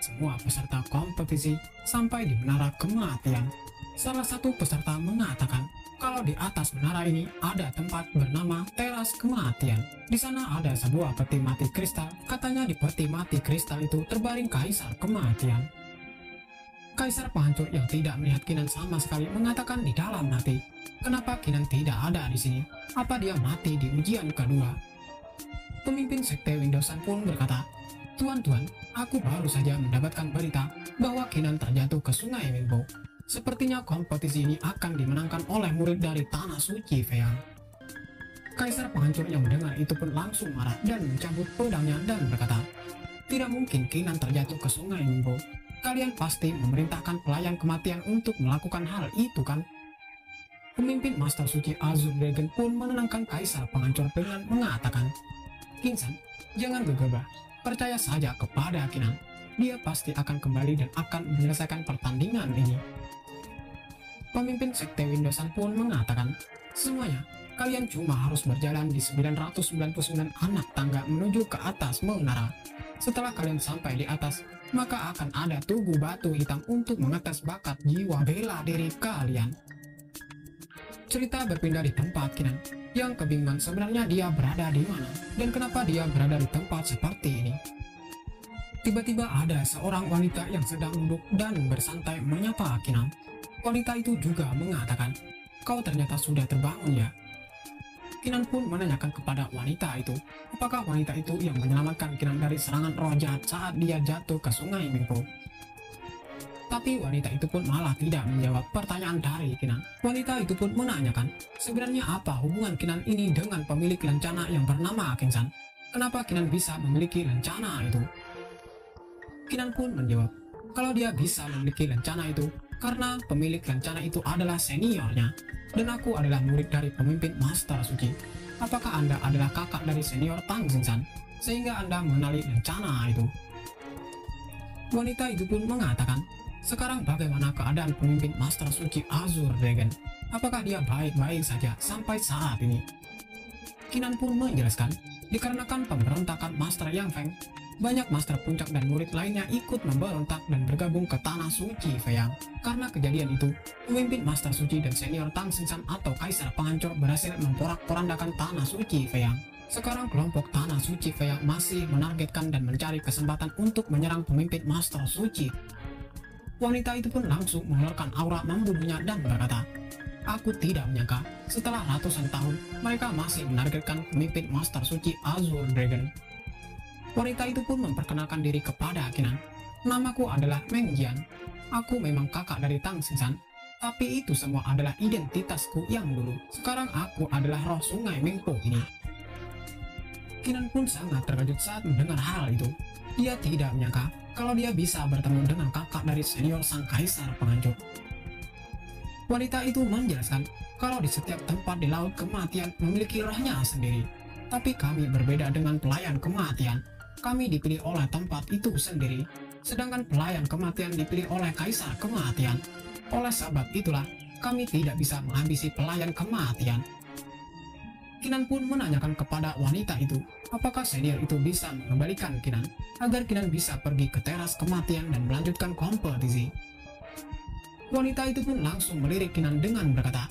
semua peserta kompetisi sampai di menara kematian. Salah satu peserta mengatakan kalau di atas menara ini ada tempat bernama teras kematian. Di sana ada sebuah peti mati kristal. Katanya di peti mati kristal itu terbaring kaisar kematian. Kaisar penghancur yang tidak melihat Kinan sama sekali mengatakan di dalam hati, kenapa Kinan tidak ada di sini? Apa dia mati di ujian kedua? Pemimpin sekte Windowsan pun berkata, Tuan-tuan, aku baru saja mendapatkan berita bahwa Kinan terjatuh ke sungai Mingbo. Sepertinya kompetisi ini akan dimenangkan oleh murid dari Tanah Suci Feyang. Kaisar penghancur yang mendengar itu pun langsung marah dan mencabut pedangnya dan berkata, tidak mungkin Kinan terjatuh ke sungai Mingbo. Kalian pasti memerintahkan pelayan kematian untuk melakukan hal itu kan? Pemimpin Master Suci Azure Dragon pun menenangkan Kaisar penghancur dengan mengatakan, Kinsan, jangan gegabah, percaya saja kepada Kinan. Dia pasti akan kembali dan akan menyelesaikan pertandingan ini. Pemimpin sekte Windowsan pun mengatakan, semuanya, kalian cuma harus berjalan di 999 anak tangga menuju ke atas menara. Setelah kalian sampai di atas, maka akan ada tugu batu hitam untuk mengetes bakat jiwa bela diri kalian. Cerita berpindah di tempat Kinan, yang kebingungan sebenarnya dia berada di mana, dan kenapa dia berada di tempat seperti ini. Tiba-tiba ada seorang wanita yang sedang duduk dan bersantai menyapa Kinan. Wanita itu juga mengatakan, kau ternyata sudah terbangun ya. Kinan pun menanyakan kepada wanita itu, apakah wanita itu yang menyelamatkan Kinan dari serangan roh jahat saat dia jatuh ke sungai Mingpo. Tapi wanita itu pun malah tidak menjawab pertanyaan dari Kinan. Wanita itu pun menanyakan, sebenarnya apa hubungan Kinan ini dengan pemilik lencana yang bernama Kinsan? Kenapa Kinan bisa memiliki lencana itu? Kinan pun menjawab, kalau dia bisa memiliki lencana itu, karena pemilik lencana itu adalah seniornya, dan aku adalah murid dari pemimpin Master Suci. Apakah Anda adalah kakak dari senior Tang Xingsan, sehingga Anda mengenali lencana itu? Wanita itu pun mengatakan, sekarang bagaimana keadaan pemimpin Master Suci Azure Dragon? Apakah dia baik-baik saja sampai saat ini? Kinan pun menjelaskan, dikarenakan pemberontakan Master Yang Feng, banyak master puncak dan murid lainnya ikut memberontak dan bergabung ke Tanah Suci Feyang. Karena kejadian itu, pemimpin Master Suci dan senior Tang Xingsan atau Kaisar Penghancur berhasil memporak-porandakan Tanah Suci Feyang. Sekarang kelompok Tanah Suci Feyang masih menargetkan dan mencari kesempatan untuk menyerang pemimpin Master Suci. Wanita itu pun langsung mengeluarkan aura membunuhnya dan berkata, aku tidak menyangka, setelah ratusan tahun, mereka masih menargetkan pemimpin Master Suci Azure Dragon. Wanita itu pun memperkenalkan diri kepada Kinan. Namaku adalah Meng Jian. Aku memang kakak dari Tang Xingsan, tapi itu semua adalah identitasku yang dulu. Sekarang aku adalah roh sungai Mingpo ini. Kinan pun sangat terkejut saat mendengar hal itu. Dia tidak menyangka kalau dia bisa bertemu dengan kakak dari senior sang kaisar penghancur. Wanita itu menjelaskan kalau di setiap tempat di laut kematian memiliki rohnya sendiri. Tapi kami berbeda dengan pelayan kematian. Kami dipilih oleh tempat itu sendiri, sedangkan pelayan kematian dipilih oleh kaisar kematian. Oleh sebab itulah, kami tidak bisa menghabisi pelayan kematian. Kinan pun menanyakan kepada wanita itu, apakah senior itu bisa mengembalikan Kinan, agar Kinan bisa pergi ke teras kematian dan melanjutkan kompetisi. Wanita itu pun langsung melirik Kinan dengan berkata,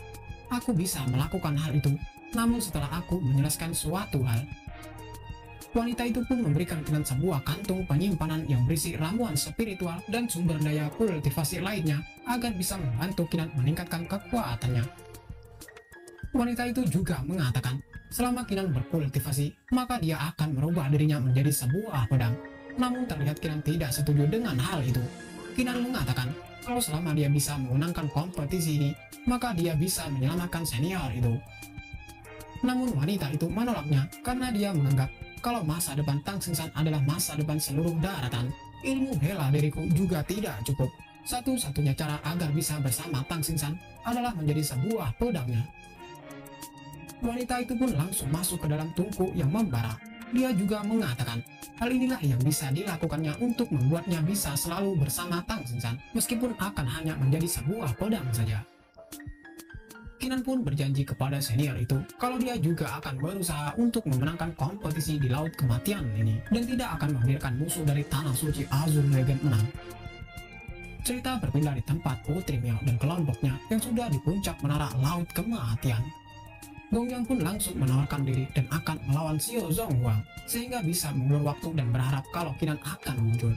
aku bisa melakukan hal itu, namun setelah aku menjelaskan suatu hal. Wanita itu pun memberikan Kinan sebuah kantung penyimpanan yang berisi ramuan spiritual dan sumber daya kultivasi lainnya agar bisa membantu Kinan meningkatkan kekuatannya. Wanita itu juga mengatakan, selama Kinan berkultivasi, maka dia akan merubah dirinya menjadi sebuah pedang. Namun terlihat Kinan tidak setuju dengan hal itu. Kinan mengatakan, kalau selama dia bisa memenangkan kompetisi ini, maka dia bisa menyelamatkan senior itu. Namun wanita itu menolaknya karena dia menganggap kalau masa depan Tang Xingsan adalah masa depan seluruh daratan. Ilmu bela diriku juga tidak cukup. Satu-satunya cara agar bisa bersama Tang Xingsan adalah menjadi sebuah pedangnya. Wanita itu pun langsung masuk ke dalam tungku yang membara. Dia juga mengatakan, hal inilah yang bisa dilakukannya untuk membuatnya bisa selalu bersama Tang Xingsan, meskipun akan hanya menjadi sebuah pedang saja. Kinan pun berjanji kepada senior itu kalau dia juga akan berusaha untuk memenangkan kompetisi di Laut Kematian ini dan tidak akan membiarkan musuh dari Tanah Suci Azure Dragon menang. Cerita berpindah di tempat Putri Miao dan kelompoknya yang sudah di puncak menara Laut Kematian. Gongyang pun langsung menawarkan diri dan akan melawan Xiao Zhonghuang sehingga bisa mengulur waktu dan berharap kalau Kinan akan muncul.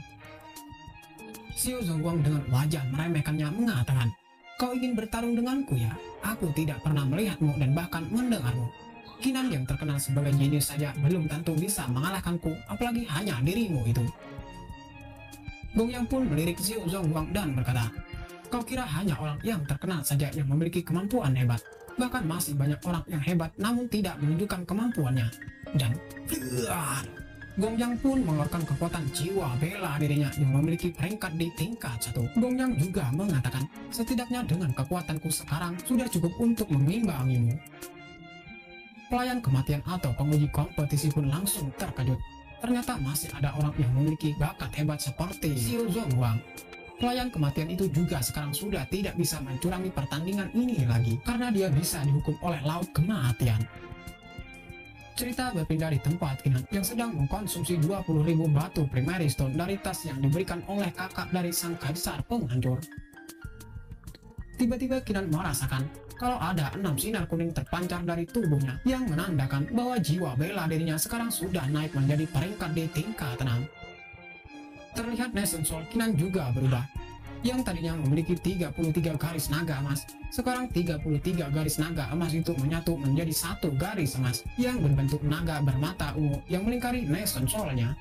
Xiao Zhonghuang dengan wajah meremehkannya mengatakan, "Kau ingin bertarung denganku ya? Aku tidak pernah melihatmu dan bahkan mendengarmu. Kinan yang terkenal sebagai jenius saja belum tentu bisa mengalahkanku, apalagi hanya dirimu itu." Gongyang pun melirik Xiao Zhonghuang dan berkata, "Kau kira hanya orang yang terkenal saja yang memiliki kemampuan hebat? Bahkan masih banyak orang yang hebat namun tidak menunjukkan kemampuannya." Dan Gongyang pun mengeluarkan kekuatan jiwa bela dirinya yang memiliki peringkat di tingkat 1. Gongyang juga mengatakan, "Setidaknya dengan kekuatanku sekarang sudah cukup untuk mengimbangimu." Pelayan kematian atau penguji kompetisi pun langsung terkejut. Ternyata masih ada orang yang memiliki bakat hebat seperti Xiao Zhonghuang. Pelayan kematian itu juga sekarang sudah tidak bisa mencurangi pertandingan ini lagi karena dia bisa dihukum oleh Laut Kematian. Cerita berpindah di tempat Kinan yang sedang mengkonsumsi 20.000 batu primary stone dari tas yang diberikan oleh kakak dari sang kaisar penghancur. Tiba-tiba Kinan merasakan kalau ada 6 sinar kuning terpancar dari tubuhnya yang menandakan bahwa jiwa bela dirinya sekarang sudah naik menjadi peringkat di tingkat 6. Terlihat Nation Soul Kinan juga berubah. Yang tadinya memiliki 33 garis naga emas, sekarang 33 garis naga emas itu menyatu menjadi satu garis emas yang berbentuk naga bermata ungu yang melingkari Nation Soul-nya.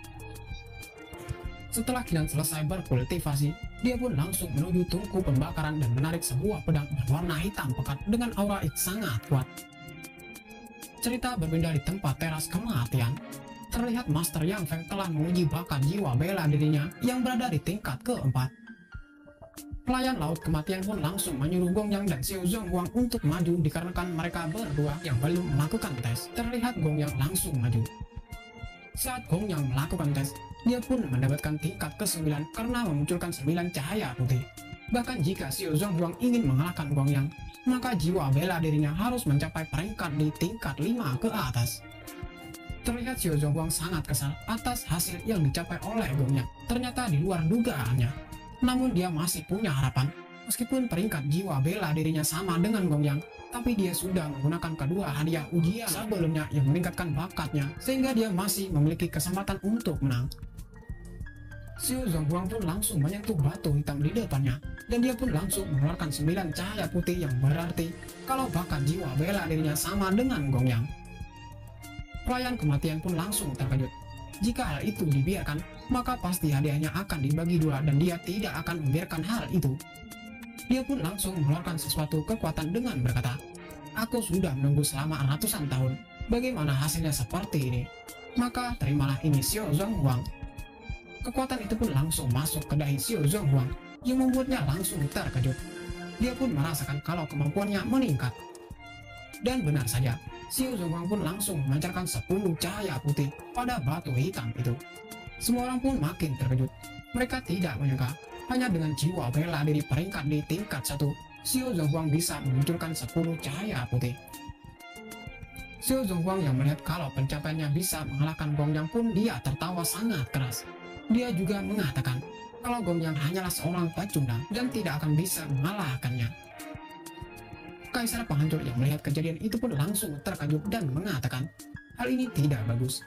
Setelah Kinan selesai berkultivasi, dia pun langsung menuju tungku pembakaran dan menarik sebuah pedang berwarna hitam pekat dengan aura yang sangat kuat. Cerita berpindah di tempat teras kematian. Terlihat Master Yang Feng telah menguji bakat jiwa bela dirinya yang berada di tingkat keempat. Pelayan Laut Kematian pun langsung menyuruh Gongyang dan Xiao Zhonghuang untuk maju dikarenakan mereka berdua yang belum melakukan tes. Terlihat Gongyang langsung maju. Saat Gongyang melakukan tes, dia pun mendapatkan tingkat ke-9 karena memunculkan 9 cahaya putih. Bahkan jika Xiao Zhonghuang ingin mengalahkan Gongyang, maka jiwa bela dirinya harus mencapai peringkat di tingkat 5 ke atas. Terlihat Xiao Zhonghuang sangat kesal atas hasil yang dicapai oleh Gongyang. Ternyata di luar dugaannya. Namun dia masih punya harapan. Meskipun peringkat jiwa bela dirinya sama dengan Gongyang, tapi dia sudah menggunakan kedua hadiah ujian sebelumnya yang meningkatkan bakatnya, sehingga dia masih memiliki kesempatan untuk menang. Xiao Zhonghuang pun langsung menyentuh batu hitam di depannya, dan dia pun langsung mengeluarkan 9 cahaya putih yang berarti kalau bakat jiwa bela dirinya sama dengan Gongyang. Pelayan kematian pun langsung terkejut. Jika hal itu dibiarkan, maka pasti hadiahnya akan dibagi dua dan dia tidak akan membiarkan hal itu. Dia pun langsung mengeluarkan sesuatu kekuatan dengan berkata, "Aku sudah menunggu selama ratusan tahun. Bagaimana hasilnya seperti ini? Maka terimalah ini Xiao Zhonghuang." Kekuatan itu pun langsung masuk ke dahi Xiao Zhonghuang yang membuatnya langsung terkejut. Dia pun merasakan kalau kemampuannya meningkat. Dan benar saja, Xiao Zhonghuang pun langsung memancarkan 10 cahaya putih pada batu hitam itu. Semua orang pun makin terkejut. Mereka tidak menyangka, hanya dengan jiwa bela diri peringkat di tingkat 1, Xiao Zhonghuang bisa memunculkan 10 cahaya putih. Xiao Zhonghuang yang melihat kalau pencapaiannya bisa mengalahkan Gongyang pun dia tertawa sangat keras. Dia juga mengatakan kalau Gongyang hanyalah seorang pecundang dan tidak akan bisa mengalahkannya. Kaisar penghancur yang melihat kejadian itu pun langsung terkejut dan mengatakan, hal ini tidak bagus.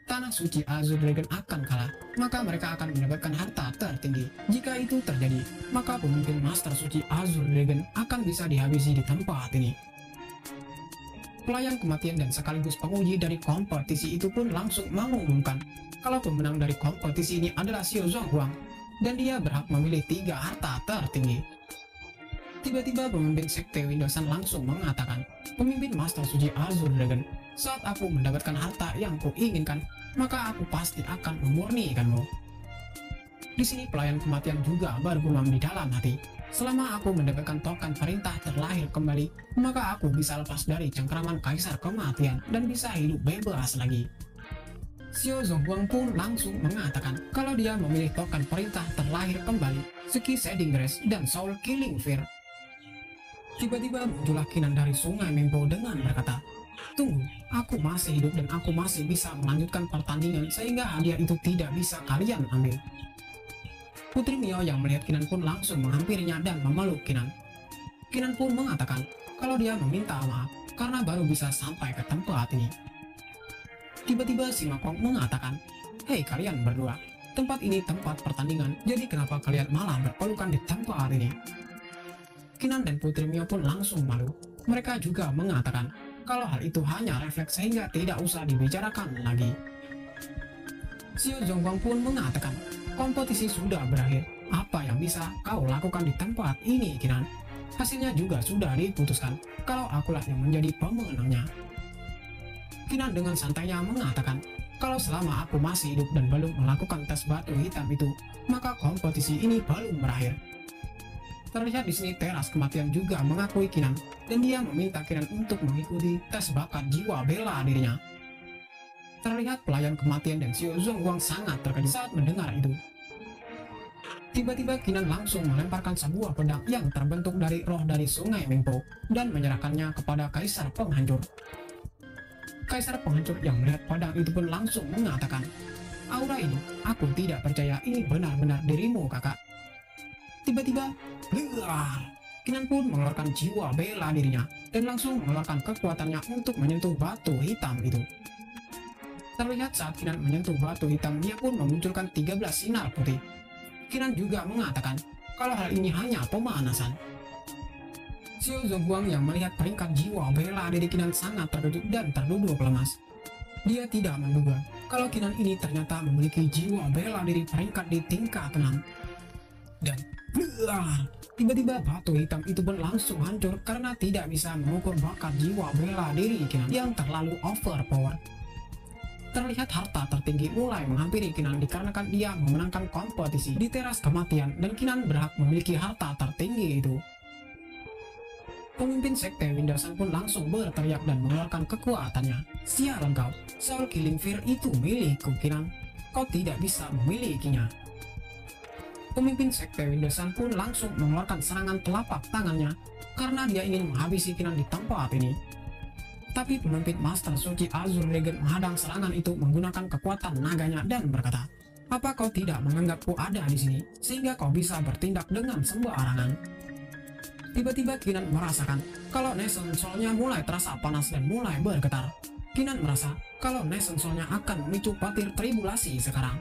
Tanah Suci Azure Dragon akan kalah, maka mereka akan mendapatkan harta tertinggi. Jika itu terjadi, maka pemimpin Master Suci Azure Dragon akan bisa dihabisi di tempat ini. Pelayan kematian dan sekaligus penguji dari kompetisi itu pun langsung mengumumkan kalau pemenang dari kompetisi ini adalah Xiao Zhonghuang, dan dia berhak memilih 3 harta tertinggi. Tiba-tiba pemimpin Sekte Windosan langsung mengatakan, "Pemimpin Master Suci Azure Dragon, saat aku mendapatkan harta yang kuinginkan, maka aku pasti akan memurnikanmu." Di sini pelayan kematian juga bergumam di dalam hati, "Selama aku mendapatkan token perintah terlahir kembali, maka aku bisa lepas dari cengkraman Kaisar Kematian dan bisa hidup bebas lagi." Xiao Zhonghuang pun langsung mengatakan kalau dia memilih token perintah terlahir kembali, Seki Shedding Grace dan Soul Killing Fear. Tiba-tiba muncullah Kinan dari sungai Mengpo dengan berkata, "Tunggu, aku masih hidup dan aku masih bisa melanjutkan pertandingan sehingga hadiah itu tidak bisa kalian ambil." Putri Mio yang melihat Kinan pun langsung menghampirinya dan memeluk Kinan. Kinan pun mengatakan kalau dia meminta maaf karena baru bisa sampai ke tempat ini. Tiba-tiba si Makong mengatakan, "Hei kalian berdua, tempat ini tempat pertandingan, jadi kenapa kalian malah berpelukan di tempat ini?" Kinan dan Putri Mio pun langsung malu. Mereka juga mengatakan kalau hal itu hanya refleks sehingga tidak usah dibicarakan lagi. Xiao Zongguang pun mengatakan, "Kompetisi sudah berakhir. Apa yang bisa kau lakukan di tempat ini, Kinan? Hasilnya juga sudah diputuskan kalau akulah yang menjadi pemenangnya." Kinan dengan santainya mengatakan, "Kalau selama aku masih hidup dan belum melakukan tes batu hitam itu, maka kompetisi ini belum berakhir." Terlihat di sini teras kematian juga mengakui Kinan dan dia meminta Kinan untuk mengikuti tes bakat jiwa bela dirinya. Terlihat pelayan kematian dan Xiao Zongguang sangat terkejut saat mendengar itu. Tiba-tiba Kinan langsung melemparkan sebuah pedang yang terbentuk dari roh dari sungai Mengpo dan menyerahkannya kepada Kaisar Penghancur. Kaisar Penghancur yang melihat pedang itu pun langsung mengatakan, "Aura ini, aku tidak percaya ini benar-benar dirimu, kakak." Tiba-tiba, Kinan pun mengeluarkan jiwa bela dirinya dan langsung mengeluarkan kekuatannya untuk menyentuh batu hitam itu. Terlihat saat Kinan menyentuh batu hitam, dia pun memunculkan 13 sinar putih. Kinan juga mengatakan kalau hal ini hanya pemanasan. Xiao Zongguang yang melihat peringkat jiwa bela diri Kinan sangat terkejut dan terduduk lemas. Dia tidak menduga kalau Kinan ini ternyata memiliki jiwa bela diri peringkat di tingkat 6. Dan tiba-tiba batu hitam itu pun langsung hancur karena tidak bisa mengukur bakat jiwa bela diri Kinan yang terlalu overpower. Terlihat harta tertinggi mulai menghampiri Kinan dikarenakan dia memenangkan kompetisi di teras kematian dan Kinan berhak memiliki harta tertinggi itu. Pemimpin sekte Windasan pun langsung berteriak dan mengeluarkan kekuatannya. "Sialan kau, Soul Killing Fear itu milikku Kinan, kau tidak bisa memilikinya." Pemimpin sekte Windasan pun langsung mengeluarkan serangan telapak tangannya karena dia ingin menghabisi Kinan di tempat ini. Tapi pemimpin Master Suci Azure Dragon menghadang serangan itu menggunakan kekuatan naganya dan berkata, "Apa kau tidak menganggapku ada di sini sehingga kau bisa bertindak dengan sembarangan?" Tiba-tiba Kinan merasakan kalau Nation Soul-nya mulai terasa panas dan mulai bergetar. Kinan merasa kalau Nation Soul-nya akan memicu petir tribulasi sekarang.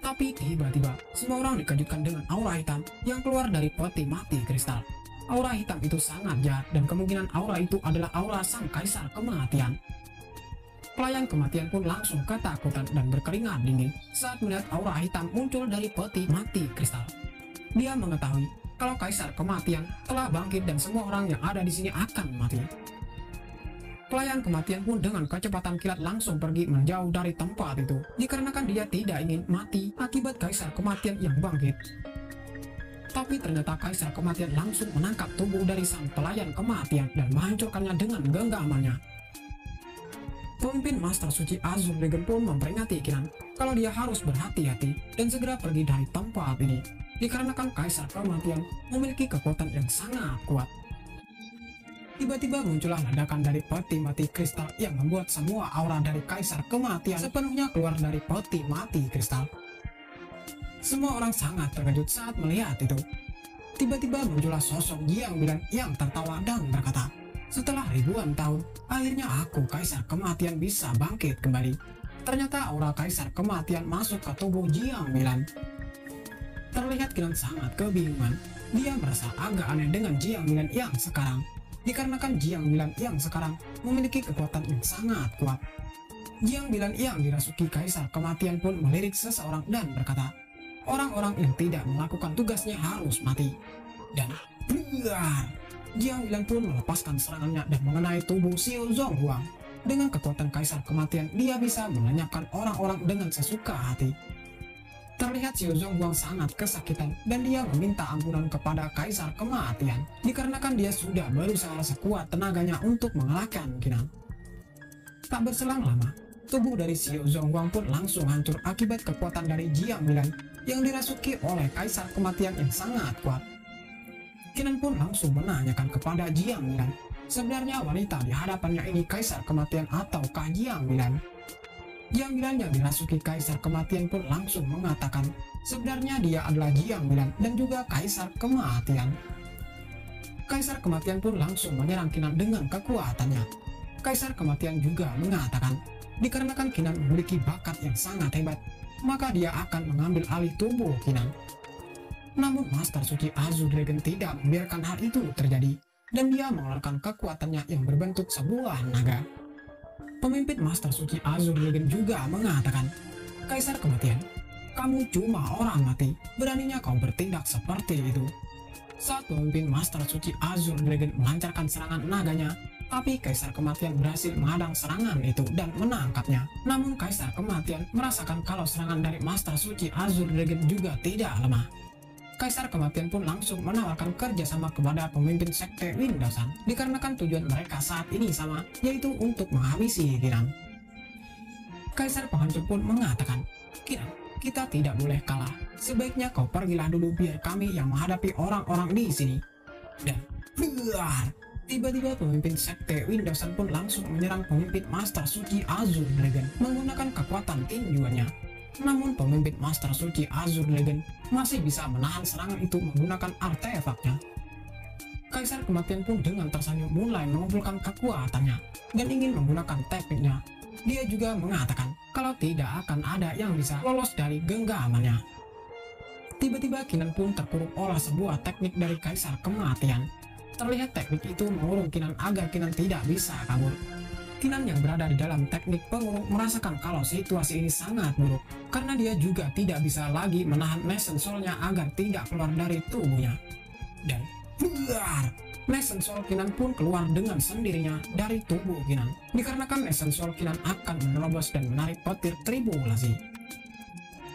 Tapi tiba-tiba semua orang dikejutkan dengan aura hitam yang keluar dari peti mati kristal. Aura hitam itu sangat jahat dan kemungkinan aura itu adalah aura sang kaisar kematian. Pelayan kematian pun langsung ketakutan dan berkeringat dingin saat melihat aura hitam muncul dari peti mati kristal. Dia mengetahui kalau kaisar kematian telah bangkit dan semua orang yang ada di sini akan mati. Pelayan kematian pun dengan kecepatan kilat langsung pergi menjauh dari tempat itu dikarenakan dia tidak ingin mati akibat kaisar kematian yang bangkit. Tapi ternyata kaisar kematian langsung menangkap tubuh dari sang pelayan kematian dan menghancurkannya dengan genggamannya. Pemimpin Master Suci Azure Dragon pun memperingati Kinan kalau dia harus berhati-hati dan segera pergi dari tempat ini dikarenakan kaisar kematian memiliki kekuatan yang sangat kuat. Tiba-tiba muncullah ledakan dari peti mati kristal yang membuat semua aura dari kaisar kematian sepenuhnya keluar dari peti mati kristal. Semua orang sangat terkejut saat melihat itu. Tiba-tiba muncullah sosok Jiang Bilan yang tertawa dan berkata, "Setelah ribuan tahun, akhirnya aku kaisar kematian bisa bangkit kembali." Ternyata aura kaisar kematian masuk ke tubuh Jiang Bilan. Terlihat Kinan sangat kebingungan. Dia merasa agak aneh dengan Jiang Bilan yang sekarang, dikarenakan Jiang Bilan yang sekarang memiliki kekuatan yang sangat kuat. Jiang Bilan yang dirasuki kaisar kematian pun melirik seseorang dan berkata, "Orang-orang yang tidak melakukan tugasnya harus mati." Dan Jiang Bilan pun melepaskan serangannya dan mengenai tubuh Xiao Zongguang. Dengan kekuatan kaisar kematian, dia bisa melenyapkan orang-orang dengan sesuka hati. Terlihat Xiao Zongguang sangat kesakitan dan dia meminta ampunan kepada kaisar kematian dikarenakan dia sudah berusaha sekuat tenaganya untuk mengalahkan Kinan. Tak berselang lama, tubuh dari Xiao Zongguang pun langsung hancur akibat kekuatan dari Jiang Bilan yang dirasuki oleh kaisar kematian yang sangat kuat. Kinan pun langsung menanyakan kepada Jiang Milan, sebenarnya wanita di hadapannya ini Kaisar Kematian ataukah Jiang Milan? Jiang Milan yang dirasuki Kaisar Kematian pun langsung mengatakan sebenarnya dia adalah Jiang Milan dan juga Kaisar Kematian. Kaisar Kematian pun langsung menyerang Kinan dengan kekuatannya. Kaisar Kematian juga mengatakan dikarenakan Kinan memiliki bakat yang sangat hebat, maka dia akan mengambil alih tubuh Kinan. Namun Master Suci Azure Dragon tidak membiarkan hal itu terjadi, dan dia mengeluarkan kekuatannya yang berbentuk sebuah naga. Pemimpin Master Suci Azure Dragon juga mengatakan, Kaisar Kematian, kamu cuma orang mati, beraninya kau bertindak seperti itu. Saat pemimpin Master Suci Azure Dragon melancarkan serangan naganya, tapi Kaisar Kematian berhasil menghadang serangan itu dan menangkapnya. Namun Kaisar Kematian merasakan kalau serangan dari Master Suci Azure Dragon juga tidak lemah. Kaisar Kematian pun langsung menawarkan kerjasama kepada pemimpin sekte Windowsan, dikarenakan tujuan mereka saat ini sama, yaitu untuk menghabisi Kinan. Kaisar Penghancur pun mengatakan, Kinan, kita tidak boleh kalah. Sebaiknya kau pergilah dulu biar kami yang menghadapi orang-orang di sini. Dan tiba-tiba pemimpin sekte Windowsan pun langsung menyerang pemimpin Master Suci Azure Dragon menggunakan kekuatan tinjuannya. Namun pemimpin Master Suci Azure Dragon masih bisa menahan serangan itu menggunakan artefaknya. Kaisar Kematian pun dengan tersenyum mulai mengumpulkan kekuatannya dan ingin menggunakan tekniknya. Dia juga mengatakan kalau tidak akan ada yang bisa lolos dari genggamannya. Tiba-tiba Kinan pun terkurung oleh sebuah teknik dari Kaisar Kematian. Terlihat teknik itu mengurung Kinan agar Kinan tidak bisa kabur. Kinan yang berada di dalam teknik pengurung merasakan kalau situasi ini sangat buruk, karena dia juga tidak bisa lagi menahan Nation Soul-nya agar tidak keluar dari tubuhnya. Dan Nation Soul Kinan pun keluar dengan sendirinya dari tubuh Kinan, dikarenakan Nation Soul Kinan akan menerobos dan menarik petir tribulasi.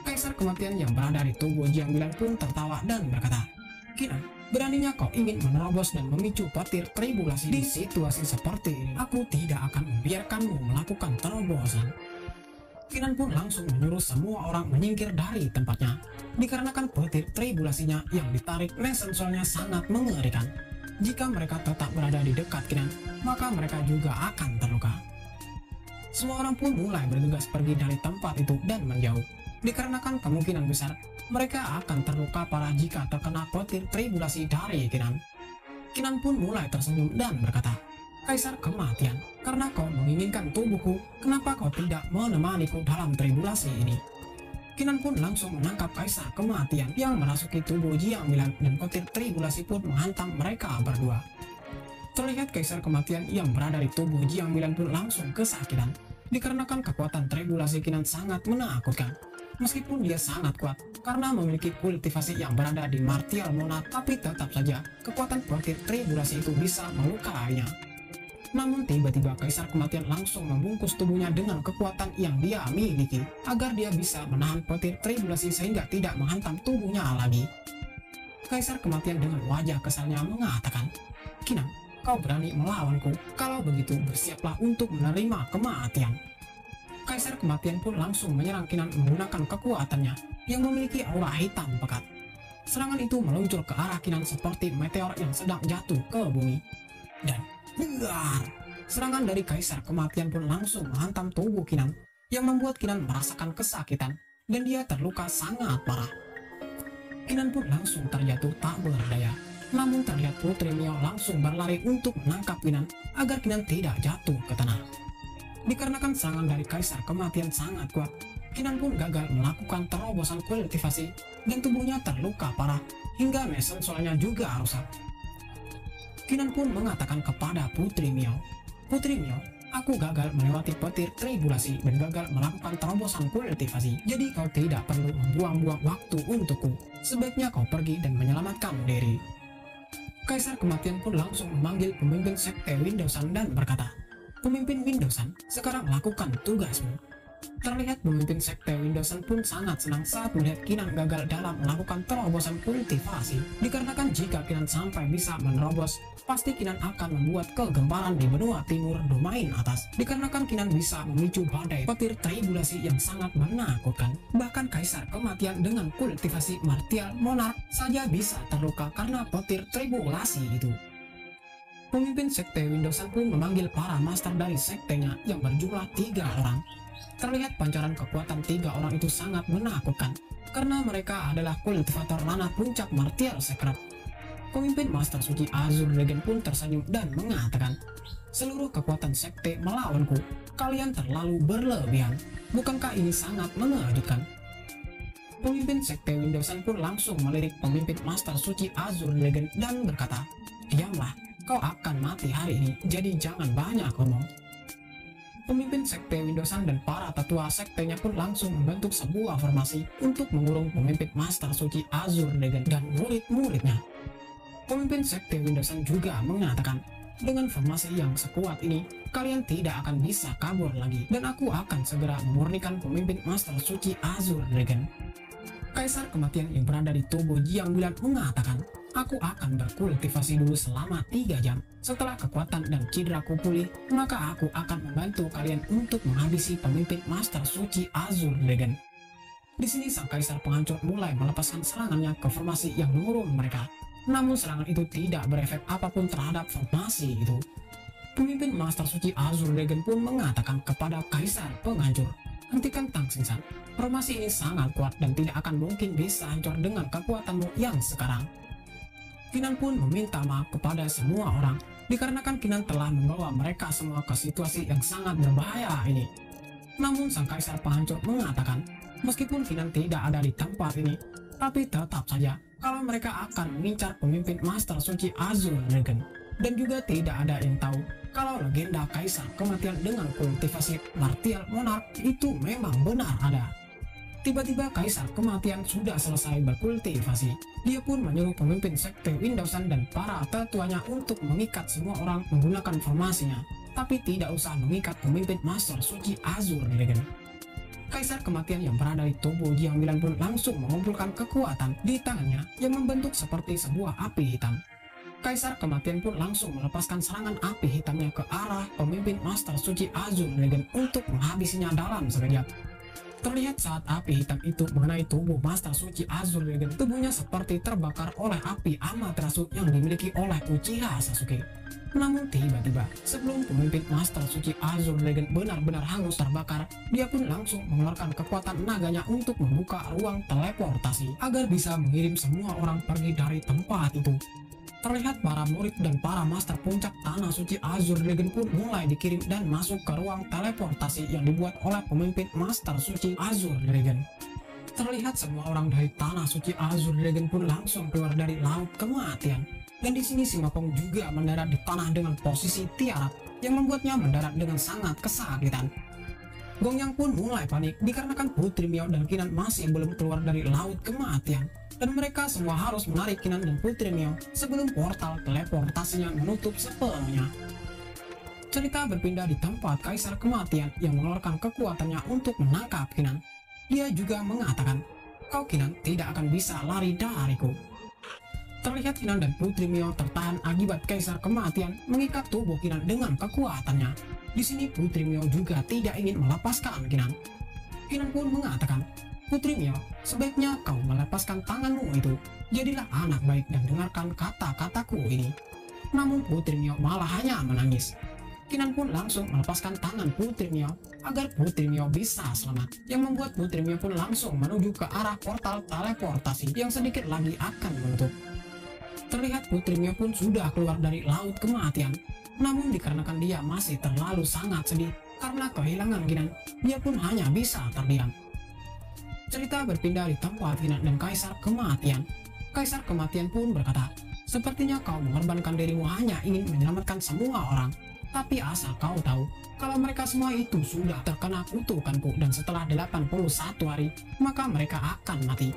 Kaisar Kematian yang berada di tubuh Jiang Milan pun tertawa dan berkata, Kinan, beraninya kau ingin menerobos dan memicu petir tribulasi di situasi seperti ini. Aku tidak akan membiarkanmu melakukan terobosan. Kinan pun langsung menyuruh semua orang menyingkir dari tempatnya, dikarenakan petir tribulasinya yang ditarik Nation Soul-nya sangat mengerikan. Jika mereka tetap berada di dekat Kinan, maka mereka juga akan terluka. Semua orang pun mulai bergegas pergi dari tempat itu dan menjauh, dikarenakan kemungkinan besar mereka akan terluka parah jika terkena petir tribulasi dari Kinan. Kinan pun mulai tersenyum dan berkata, Kaisar Kematian, karena kau menginginkan tubuhku, kenapa kau tidak menemaniku dalam tribulasi ini? Kinan pun langsung menangkap Kaisar Kematian yang merasuki tubuh Jiang Milan dan petir tribulasi pun menghantam mereka berdua. Terlihat Kaisar Kematian yang berada di tubuh Jiang Milan pun langsung kesakitan, dikarenakan kekuatan tribulasi Kinan sangat menakutkan. Meskipun dia sangat kuat karena memiliki kultivasi yang berada di Martial Monad, tapi tetap saja kekuatan petir tribulasi itu bisa melukainya. Namun tiba-tiba Kaisar Kematian langsung membungkus tubuhnya dengan kekuatan yang dia miliki agar dia bisa menahan petir tribulasi sehingga tidak menghantam tubuhnya lagi. Kaisar Kematian dengan wajah kesalnya mengatakan, Kinan, kau berani melawanku? Kalau begitu bersiaplah untuk menerima kematian. Kaisar Kematian pun langsung menyerang Kinan menggunakan kekuatannya yang memiliki aura hitam pekat. Serangan itu meluncur ke arah Kinan seperti meteor yang sedang jatuh ke bumi. Dan serangan dari Kaisar Kematian pun langsung menghantam tubuh Kinan yang membuat Kinan merasakan kesakitan dan dia terluka sangat parah. Kinan pun langsung terjatuh tak berdaya. Namun terlihat Putri Mio langsung berlari untuk menangkap Kinan agar Kinan tidak jatuh ke tanah. Dikarenakan serangan dari Kaisar Kematian sangat kuat, Kinan pun gagal melakukan terobosan kultivasi dan tubuhnya terluka parah hingga Nation Soul-nya juga rusak. Kinan pun mengatakan kepada Putri Mio, Putri Mio, aku gagal melewati petir tribulasi dan gagal melakukan terobosan kultivasi, jadi kau tidak perlu membuang-buang waktu untukku. Sebaiknya kau pergi dan menyelamatkan diri. Kaisar Kematian pun langsung memanggil pemimpin sekte Windowsan dan berkata, Pemimpin Windowsan, sekarang lakukan tugasmu. Terlihat pemimpin sekte Windowsan pun sangat senang saat melihat Kinan gagal dalam melakukan terobosan kultivasi. Dikarenakan jika Kinan sampai bisa menerobos, pasti Kinan akan membuat kegemparan di benua timur domain atas. Dikarenakan Kinan bisa memicu badai petir tribulasi yang sangat menakutkan. Bahkan Kaisar Kematian dengan kultivasi martial monark saja bisa terluka karena petir tribulasi itu. Pemimpin sekte Windowsan pun memanggil para master dari sektenya yang berjumlah 3 orang. Terlihat pancaran kekuatan 3 orang itu sangat menakutkan, karena mereka adalah kultivator lana puncak martial secret. Pemimpin Master Suci Azure Dragon pun tersenyum dan mengatakan, "Seluruh kekuatan sekte melawanku, kalian terlalu berlebihan. Bukankah ini sangat mengejutkan?" Pemimpin sekte Windowsan pun langsung melirik pemimpin Master Suci Azure Dragon dan berkata, "Diamlah, kau akan mati hari ini, jadi jangan banyak ngomong." Pemimpin sekte Windowsan dan para tetua sektenya pun langsung membentuk sebuah formasi untuk mengurung pemimpin Master Suci Azure Dragon dan murid-muridnya. Pemimpin sekte Windowsan juga mengatakan, "Dengan formasi yang sekuat ini, kalian tidak akan bisa kabur lagi, dan aku akan segera memurnikan pemimpin Master Suci Azure Dragon." Kaisar Kematian yang berada di tubuh Jiang Bulan mengatakan, "Aku akan berkultivasi dulu selama 3 jam. Setelah kekuatan dan cideraku pulih, maka aku akan membantu kalian untuk menghabisi pemimpin Master Suci Azure Dragon." Di sini sang kaisar penghancur mulai melepaskan serangannya ke formasi yang mengurung mereka. Namun serangan itu tidak berefek apapun terhadap formasi itu. Pemimpin Master Suci Azure Dragon pun mengatakan kepada kaisar penghancur, "Hentikan Tang Xingsan. Formasi ini sangat kuat dan tidak akan mungkin bisa hancur dengan kekuatanmu yang sekarang." Kinan pun meminta maaf kepada semua orang, dikarenakan Kinan telah membawa mereka semua ke situasi yang sangat berbahaya ini. Namun sang kaisar penghancur mengatakan, meskipun Kinan tidak ada di tempat ini, tapi tetap saja kalau mereka akan mengincar pemimpin Master Suci Azure Dragon. Dan juga tidak ada yang tahu kalau legenda Kaisar Kematian dengan kultivasi martial monark itu memang benar ada. Tiba-tiba Kaisar Kematian sudah selesai berkultivasi. Dia pun menyuruh pemimpin sekte Windowsan dan para tetuanya untuk mengikat semua orang menggunakan formasinya, tapi tidak usah mengikat pemimpin Master Suci Azure Dragon. Kaisar Kematian yang berada di tubuh Jiang Milan pun langsung mengumpulkan kekuatan di tangannya yang membentuk seperti sebuah api hitam. Kaisar Kematian pun langsung melepaskan serangan api hitamnya ke arah pemimpin Master Suci Azure Dragon untuk menghabisinya dalam sekejap. Terlihat saat api hitam itu mengenai tubuh Master Suci Azure Dragon, tubuhnya seperti terbakar oleh api Amaterasu yang dimiliki oleh Uchiha Sasuke. Namun tiba-tiba, sebelum pemimpin Master Suci Azure Dragon benar-benar hangus terbakar, dia pun langsung mengeluarkan kekuatan naganya untuk membuka ruang teleportasi agar bisa mengirim semua orang pergi dari tempat itu. Terlihat para murid dan para master puncak Tanah Suci Azure Dragon pun mulai dikirim dan masuk ke ruang teleportasi yang dibuat oleh pemimpin Master Suci Azure Dragon. Terlihat semua orang dari Tanah Suci Azure Dragon pun langsung keluar dari Laut Kematian. Dan di sini si Mapong juga mendarat di tanah dengan posisi tiarap yang membuatnya mendarat dengan sangat kesakitan. Gongyang pun mulai panik dikarenakan Putri Miao dan Kinan masih belum keluar dari Laut Kematian. Dan mereka semua harus menarik Kinan dan Putri Miao sebelum portal teleportasinya menutup sepenuhnya. Cerita berpindah di tempat Kaisar Kematian yang mengeluarkan kekuatannya untuk menangkap Kinan. Dia juga mengatakan, "Kau Kinan tidak akan bisa lari dariku." Terlihat Kinan dan Putri Miao tertahan akibat Kaisar Kematian mengikat tubuh Kinan dengan kekuatannya. Di sini Putri Miao juga tidak ingin melepaskan Kinan. Kinan pun mengatakan, "Putri Miao, sebaiknya kau melepaskan tanganmu itu. Jadilah anak baik dan dengarkan kata-kataku ini." Namun Putri Miao malah hanya menangis. Kinan pun langsung melepaskan tangan Putri Miao agar Putri Miao bisa selamat, yang membuat Putri Miao pun langsung menuju ke arah portal teleportasi yang sedikit lagi akan menutup. Terlihat Putri Miao pun sudah keluar dari Laut Kematian. Namun dikarenakan dia masih terlalu sangat sedih karena kehilangan Kinan, dia pun hanya bisa terdiam. Cerita berpindah di tempat Kinan dan Kaisar Kematian. Kaisar Kematian pun berkata, "Sepertinya kau mengorbankan dirimu hanya ingin menyelamatkan semua orang. Tapi asal kau tahu, kalau mereka semua itu sudah terkena kutukanku dan setelah 81 hari, maka mereka akan mati."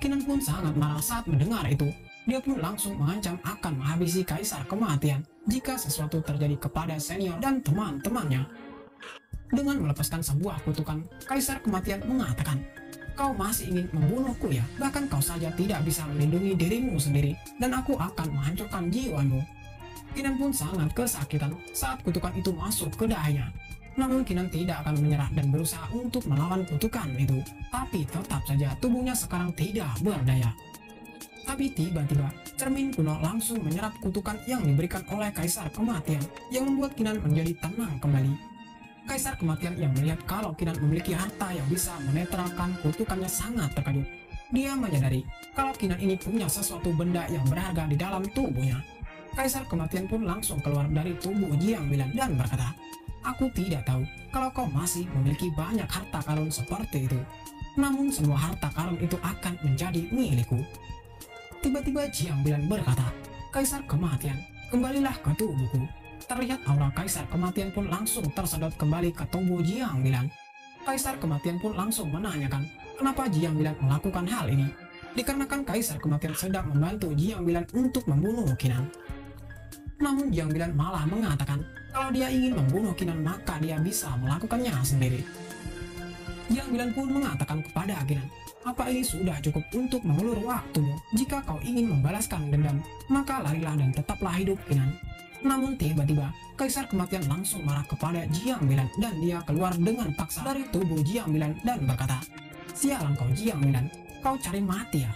Kinan pun sangat marah saat mendengar itu. Dia pun langsung mengancam akan menghabisi Kaisar Kematian jika sesuatu terjadi kepada senior dan teman-temannya. Dengan melepaskan sebuah kutukan, Kaisar Kematian mengatakan, "Kau masih ingin membunuhku ya? Bahkan kau saja tidak bisa melindungi dirimu sendiri, dan aku akan menghancurkan jiwamu." Kinan pun sangat kesakitan saat kutukan itu masuk ke dahinya. Namun Kinan tidak akan menyerah dan berusaha untuk melawan kutukan itu. Tapi tetap saja tubuhnya sekarang tidak berdaya. Tapi tiba-tiba cermin kuno langsung menyerap kutukan yang diberikan oleh Kaisar Kematian, yang membuat Kinan menjadi tenang kembali. Kaisar Kematian yang melihat kalau Kinan memiliki harta yang bisa menetralkan kutukannya sangat terkejut. Dia menyadari kalau Kinan ini punya sesuatu benda yang berharga di dalam tubuhnya. Kaisar Kematian pun langsung keluar dari tubuh Jiang Bilan dan berkata, "Aku tidak tahu kalau kau masih memiliki banyak harta karun seperti itu. Namun semua harta karun itu akan menjadi milikku." Tiba-tiba Jiang Bilan berkata, "Kaisar Kematian, kembalilah ke tubuhku." Terlihat aura Kaisar Kematian pun langsung tersedot kembali ke tubuh Jiang Bilan. Kaisar Kematian pun langsung menanyakan kenapa Jiang Bilan melakukan hal ini. Dikarenakan Kaisar Kematian sedang membantu Jiang Bilan untuk membunuh Kinan. Namun Jiang Bilan malah mengatakan kalau dia ingin membunuh Kinan maka dia bisa melakukannya sendiri. Jiang Bilan pun mengatakan kepada Kinan, "Apa ini sudah cukup untuk mengulur waktumu? Jika kau ingin membalaskan dendam, maka larilah dan tetaplah hidup Kinan." Namun tiba-tiba Kaisar Kematian langsung marah kepada Jiang Bilan dan dia keluar dengan paksa dari tubuh Jiang Bilan dan berkata, "Sialan kau Jiang Bilan, kau cari mati ya?"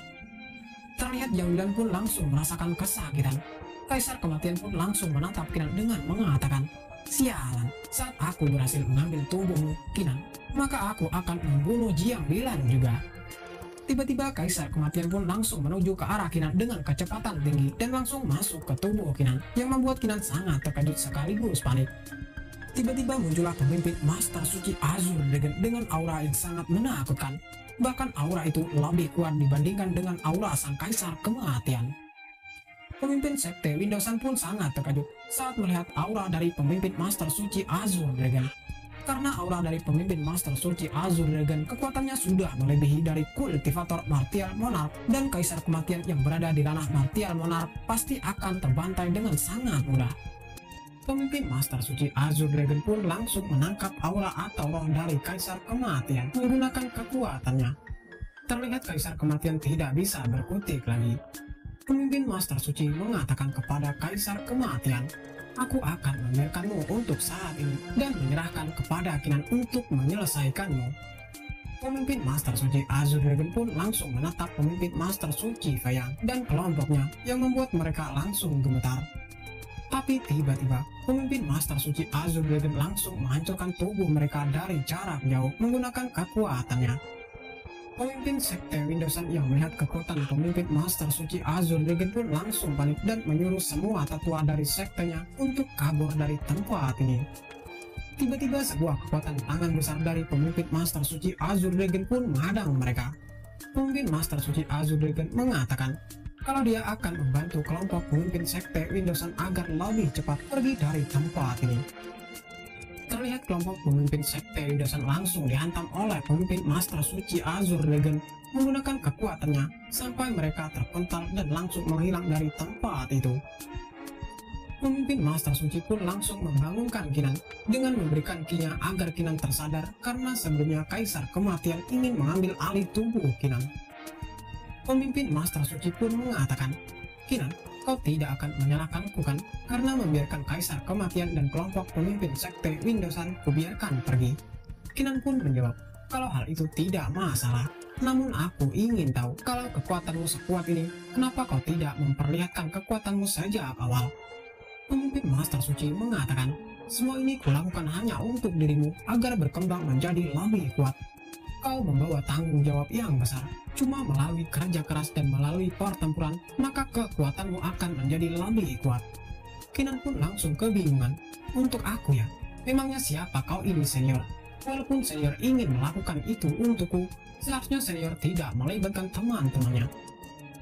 Terlihat Jiang Bilan pun langsung merasakan kesakitan. Kaisar Kematian pun langsung menatap Kinan dengan mengatakan, "Sialan, saat aku berhasil mengambil tubuhmu Kinan, maka aku akan membunuh Jiang Bilan juga." Tiba-tiba Kaisar Kematian pun langsung menuju ke arah Kinan dengan kecepatan tinggi dan langsung masuk ke tubuh Kinan, yang membuat Kinan sangat terkejut sekaligus panik. Tiba-tiba muncullah pemimpin Master Suci Azur Dragon dengan aura yang sangat menakutkan. Bahkan aura itu lebih kuat dibandingkan dengan aura sang Kaisar Kematian. Pemimpin Sekte Windowsan pun sangat terkejut saat melihat aura dari pemimpin Master Suci Azur Dragon. Karena aura dari pemimpin Master Suci Azur Dragon kekuatannya sudah melebihi dari kultivator Martial Monarch, dan Kaisar Kematian yang berada di ranah Martial Monarch pasti akan terbantai dengan sangat mudah. Pemimpin Master Suci Azur Dragon pun langsung menangkap aura atau roh dari Kaisar Kematian menggunakan kekuatannya. Terlihat Kaisar Kematian tidak bisa berkutik lagi. Pemimpin Master Suci mengatakan kepada Kaisar Kematian, "Aku akan membiarkanmu untuk saat ini dan menyerahkan kepada Kinan untuk menyelesaikanmu." Pemimpin Master Suci Azur Dragon pun langsung menatap pemimpin Master Suci Feyang dan kelompoknya, yang membuat mereka langsung gemetar. Tapi tiba-tiba pemimpin Master Suci Azur Dragon langsung menghancurkan tubuh mereka dari jarak jauh menggunakan kekuatannya. Pemimpin Sekte Windowsan yang melihat kekuatan pemimpin Master Suci Azur Dragon pun langsung panik dan menyuruh semua tetua dari sektenya untuk kabur dari tempat ini. Tiba-tiba sebuah kekuatan tangan besar dari pemimpin Master Suci Azur Dragon pun menghadang mereka. Pemimpin Master Suci Azur Dragon mengatakan kalau dia akan membantu kelompok pemimpin Sekte Windowsan agar lebih cepat pergi dari tempat ini. Terlihat kelompok pemimpin Sekte Windowsan langsung dihantam oleh pemimpin Master Suci Azur Dragon menggunakan kekuatannya sampai mereka terpental dan langsung menghilang dari tempat itu. Pemimpin Master Suci pun langsung membangunkan Kinan dengan memberikan kinya agar Kinan tersadar karena sebelumnya Kaisar Kematian ingin mengambil alih tubuh Kinan. Pemimpin Master Suci pun mengatakan, "Kinan, kau tidak akan menyalahkanku kan karena membiarkan Kaisar Kematian dan kelompok pemimpin Sekte Windowsan kubiarkan pergi?" Kinan pun menjawab kalau hal itu tidak masalah. Namun aku ingin tahu kalau kekuatanmu sekuat ini, kenapa kau tidak memperlihatkan kekuatanmu sejak awal? Pemimpin Master Suci mengatakan, "Semua ini kulakukan hanya untuk dirimu agar berkembang menjadi lebih kuat. Kau membawa tanggung jawab yang besar. Cuma melalui kerja keras dan melalui pertempuran, maka kekuatanmu akan menjadi lebih kuat." Kinan pun langsung kebingungan. "Untuk aku ya? Memangnya siapa kau ini senior? Walaupun senior ingin melakukan itu untukku, seharusnya senior tidak melibatkan teman-temannya."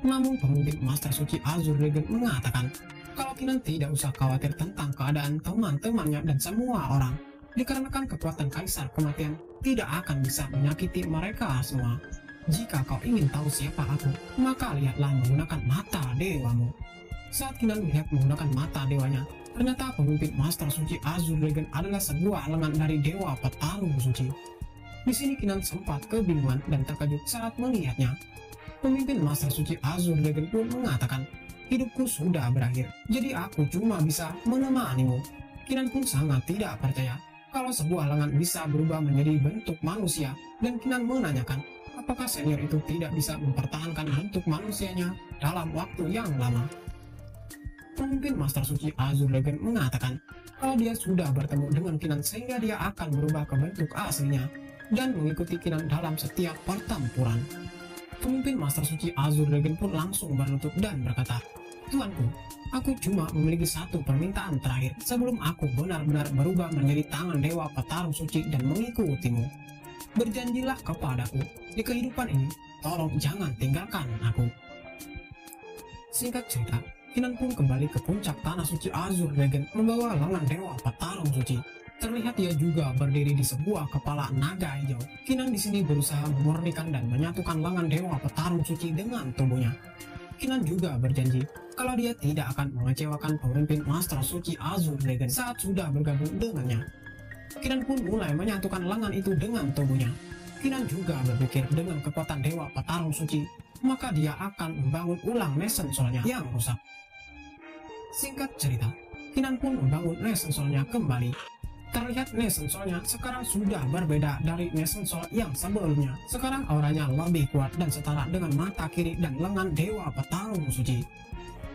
Namun pemimpin Master Suci Azur Dragon mengatakan kalau Kinan tidak usah khawatir tentang keadaan teman-temannya dan semua orang, dikarenakan kekuatan Kaisar Kematian tidak akan bisa menyakiti mereka semua. "Jika kau ingin tahu siapa aku, maka lihatlah menggunakan mata dewamu." Saat Kinan melihat menggunakan mata dewanya, Ternyata pemimpin Master Suci Azure Dragon adalah sebuah lengan dari Dewa Petarung Suci. Di sini Kinan sempat kebingungan dan terkejut saat melihatnya. Pemimpin Master Suci Azure Dragon pun mengatakan, "Hidupku sudah berakhir, jadi aku cuma bisa menemanimu." Kinan pun sangat tidak percaya kalau sebuah lengan bisa berubah menjadi bentuk manusia, dan Kinan menanyakan apakah senior itu tidak bisa mempertahankan bentuk manusianya dalam waktu yang lama. Pemimpin Master Suci Azure Dragon mengatakan kalau dia sudah bertemu dengan Kinan sehingga dia akan berubah ke bentuk aslinya dan mengikuti Kinan dalam setiap pertempuran. Pemimpin Master Suci Azure Dragon pun langsung berlutut dan berkata, "Tuanku, aku cuma memiliki satu permintaan terakhir sebelum aku benar-benar berubah menjadi tangan Dewa Petarung Suci dan mengikutimu. Berjanjilah kepadaku, di kehidupan ini, tolong jangan tinggalkan aku." Singkat cerita, Kinan pun kembali ke puncak tanah suci Azure Dragon membawa lengan Dewa Petarung Suci. Terlihat dia juga berdiri di sebuah kepala naga hijau. Kinan di sini berusaha memurnikan dan menyatukan lengan Dewa Petarung Suci dengan tubuhnya. Kinan juga berjanji kalau dia tidak akan mengecewakan pemimpin Master Suci Azure Dragon saat sudah bergabung dengannya. Kinan pun mulai menyatukan lengan itu dengan tubuhnya. Kinan juga berpikir dengan kekuatan Dewa Petarung Suci, maka dia akan membangun ulang Nation Soul-nya yang rusak. Singkat cerita, Kinan pun membangun Nation Soul-nya kembali. Terlihat Nation Soul-nya sekarang sudah berbeda dari Nation Soul yang sebelumnya. Sekarang auranya lebih kuat dan setara dengan mata kiri dan lengan Dewa Petarung Suci.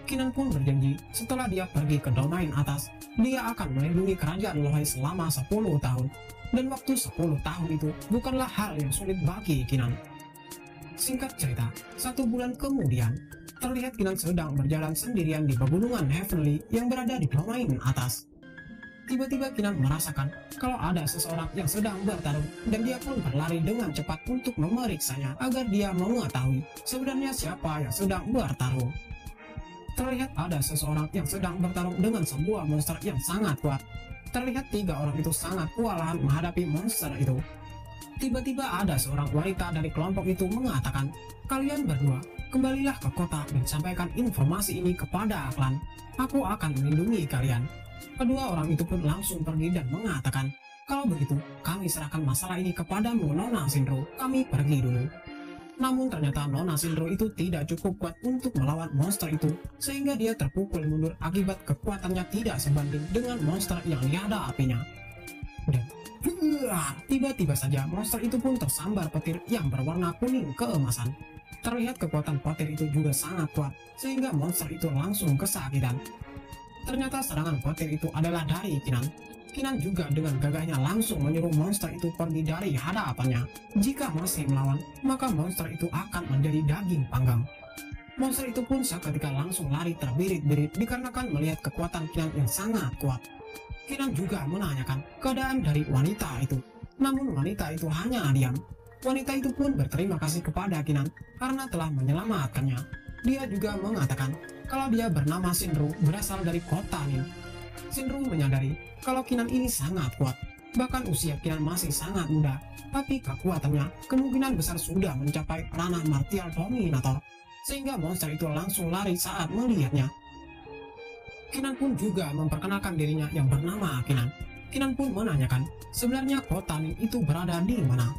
Kinan pun berjanji setelah dia pergi ke domain atas, dia akan melindungi kerajaan Lohai selama 10 tahun. Dan waktu 10 tahun itu bukanlah hal yang sulit bagi Kinan. Singkat cerita, 1 bulan kemudian, terlihat Kinan sedang berjalan sendirian di pegunungan Heavenly yang berada di domain atas. Tiba-tiba Kinan merasakan kalau ada seseorang yang sedang bertarung, dan dia pun berlari dengan cepat untuk memeriksanya agar dia mengetahui sebenarnya siapa yang sedang bertarung. Terlihat ada seseorang yang sedang bertarung dengan sebuah monster yang sangat kuat. Terlihat 3 orang itu sangat kewalahan menghadapi monster itu. Tiba-tiba ada seorang wanita dari kelompok itu mengatakan, "Kalian berdua, kembalilah ke kota dan sampaikan informasi ini kepada klan. Aku akan melindungi kalian." Kedua orang itu pun langsung pergi dan mengatakan, "Kalau begitu, kami serahkan masalah ini kepadamu, Nona Shinro. Kami pergi dulu." Namun ternyata Nona Shinro itu tidak cukup kuat untuk melawan monster itu, sehingga dia terpukul mundur akibat kekuatannya tidak sebanding dengan monster yang dihadapinya. Dan tiba-tiba saja monster itu pun tersambar petir yang berwarna kuning keemasan. Terlihat kekuatan petir itu juga sangat kuat, sehingga monster itu langsung kesakitan. Ternyata serangan petir itu adalah dari Kinan. Kinan juga dengan gagahnya langsung menyuruh monster itu pergi dari hadapannya. Jika masih melawan, maka monster itu akan menjadi daging panggang. Monster itu pun seketika langsung lari terbirit-birit dikarenakan melihat kekuatan Kinan yang sangat kuat. Kinan juga menanyakan keadaan dari wanita itu, namun wanita itu hanya diam. Wanita itu pun berterima kasih kepada Kinan karena telah menyelamatkannya. Dia juga mengatakan kalau dia bernama Shinro, berasal dari kota Nin. Shinro menyadari kalau Kinan ini sangat kuat, bahkan usia Kinan masih sangat muda, tapi kekuatannya kemungkinan besar sudah mencapai ranah martial dominator, sehingga monster itu langsung lari saat melihatnya. Kinan pun juga memperkenalkan dirinya yang bernama Kinan. Kinan pun menanyakan sebenarnya kota Nin itu berada di mana.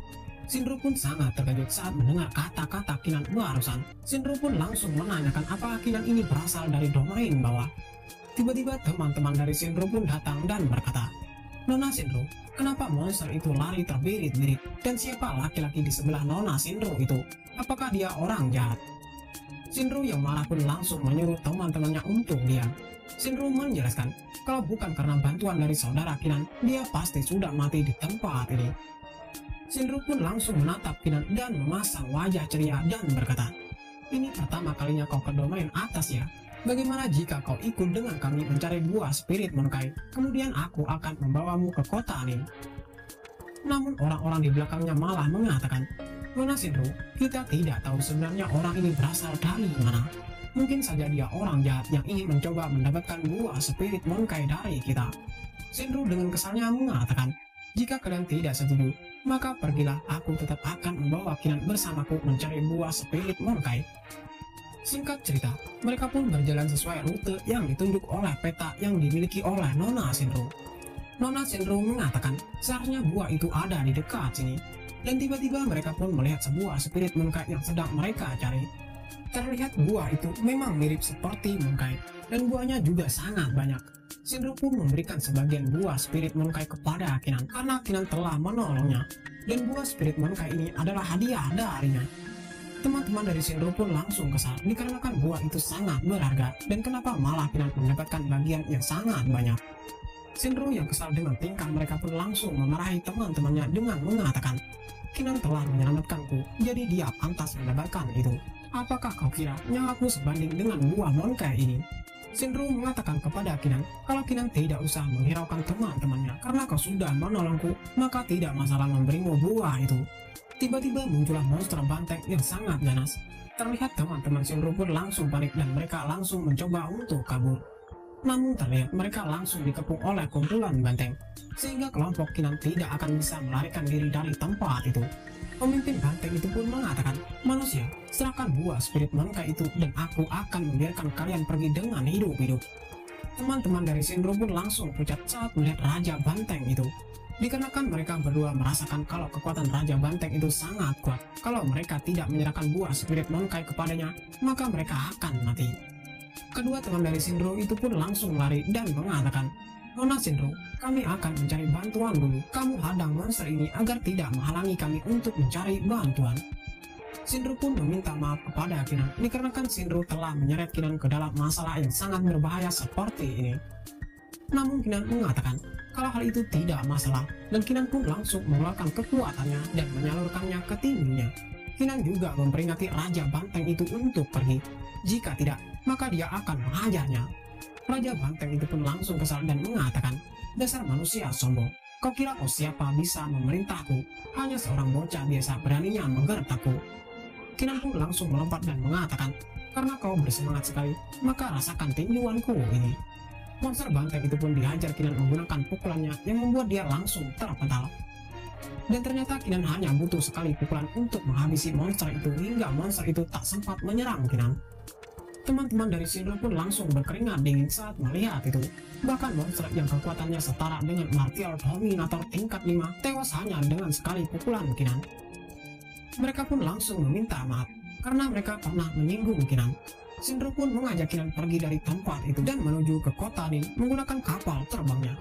Shinro pun sangat terkejut saat mendengar kata-kata Kinan barusan. Shinro pun langsung menanyakan apakah Kinan ini berasal dari domain bawah. Tiba-tiba teman-teman dari Shinro pun datang dan berkata, "Nona Shinro, kenapa monster itu lari terbirit-birit? Dan siapa laki-laki di sebelah Nona Shinro itu? Apakah dia orang jahat?" Shinro yang marah pun langsung menyuruh teman-temannya untuk diam. Shinro menjelaskan kalau bukan karena bantuan dari saudara Kinan, dia pasti sudah mati di tempat ini. Shinro pun langsung menatap Kinan dan memasang wajah ceria dan berkata, "Ini pertama kalinya kau ke domain atas ya? Bagaimana jika kau ikut dengan kami mencari buah spirit Monkai? Kemudian aku akan membawamu ke kota Nin." Namun orang-orang di belakangnya malah mengatakan, "Nona Shinro, kita tidak tahu sebenarnya orang ini berasal dari mana. Mungkin saja dia orang jahat yang ingin mencoba mendapatkan buah spirit Monkai dari kita." Shinro dengan kesalnya mengatakan, "Jika kalian tidak setuju, maka pergilah, aku tetap akan membawa Kinan bersamaku mencari buah spirit Monkai." Singkat cerita, mereka pun berjalan sesuai rute yang ditunjuk oleh peta yang dimiliki oleh Nona Shinro. Nona Shinro mengatakan seharusnya gua itu ada di dekat sini. Dan tiba-tiba mereka pun melihat sebuah spirit moonkai yang sedang mereka cari. Terlihat gua itu memang mirip seperti moonkai, dan guanya juga sangat banyak. Shinro pun memberikan sebagian buah spirit moonkai kepada Kinan karena Kinan telah menolongnya. Dan buah spirit moonkai ini adalah hadiah darinya. Teman-teman dari Shinro pun langsung kesal dikarenakan buah itu sangat berharga, dan kenapa malah Kinan mendapatkan bagian yang sangat banyak. Shinro yang kesal dengan tingkah mereka pun langsung memarahi teman-temannya dengan mengatakan, Kinan telah menyelamatkanku, jadi dia pantas mendapatkan itu. Apakah kau kira nyawaku sebanding dengan buah moonkai ini? Shinro mengatakan kepada Kinan kalau Kinan tidak usah menghiraukan teman-temannya karena kau sudah menolongku, maka tidak masalah memberimu buah itu. Tiba-tiba muncullah monster banteng yang sangat ganas. Terlihat teman-teman Shinro pun langsung panik dan mereka langsung mencoba untuk kabur. Namun terlihat mereka langsung dikepung oleh kumpulan banteng, sehingga kelompok Kinan tidak akan bisa melarikan diri dari tempat itu. Pemimpin banteng itu pun mengatakan, manusia, serahkan buah spirit moonkai itu dan aku akan membiarkan kalian pergi dengan hidup-hidup. Teman-teman dari Shinro pun langsung pucat saat melihat Raja Banteng itu. Dikarenakan mereka berdua merasakan kalau kekuatan Raja Banteng itu sangat kuat. Kalau mereka tidak menyerahkan buah spirit moonkai kepadanya, maka mereka akan mati. Kedua teman dari Shinro itu pun langsung lari dan mengatakan, Nona Shinro, kami akan mencari bantuan dulu. Kamu hadang monster ini agar tidak menghalangi kami untuk mencari bantuan. Shinro pun meminta maaf kepada Kinan dikarenakan Shinro telah menyeret Kinan ke dalam masalah yang sangat berbahaya seperti ini. Namun Kinan mengatakan kalau hal itu tidak masalah, dan Kinan pun langsung mengeluarkan kekuatannya dan menyalurkannya ke tingginya. Kinan juga memperingati Raja Banteng itu untuk pergi. Jika tidak, maka dia akan menghajarnya. Raja Banteng itu pun langsung kesal dan mengatakan, dasar manusia sombong, kau kira kau siapa bisa memerintahku? Hanya seorang bocah biasa beraninya menggertakku. Kinan pun langsung melompat dan mengatakan, karena kau bersemangat sekali, maka rasakan tinjuanku ini. Monster banteng itu pun dihajar Kinan menggunakan pukulannya yang membuat dia langsung terpental. Dan ternyata Kinan hanya butuh sekali pukulan untuk menghabisi monster itu hingga monster itu tak sempat menyerang Kinan. Teman-teman dari Shinro pun langsung berkeringat dingin saat melihat itu. Bahkan monster yang kekuatannya setara dengan Martial Dominator tingkat 5 tewas hanya dengan sekali pukulan Kinan. Mereka pun langsung meminta maaf karena mereka pernah menyinggung Kinan. Shinro pun mengajak Kinan pergi dari tempat itu dan menuju ke kota Nin menggunakan kapal terbangnya.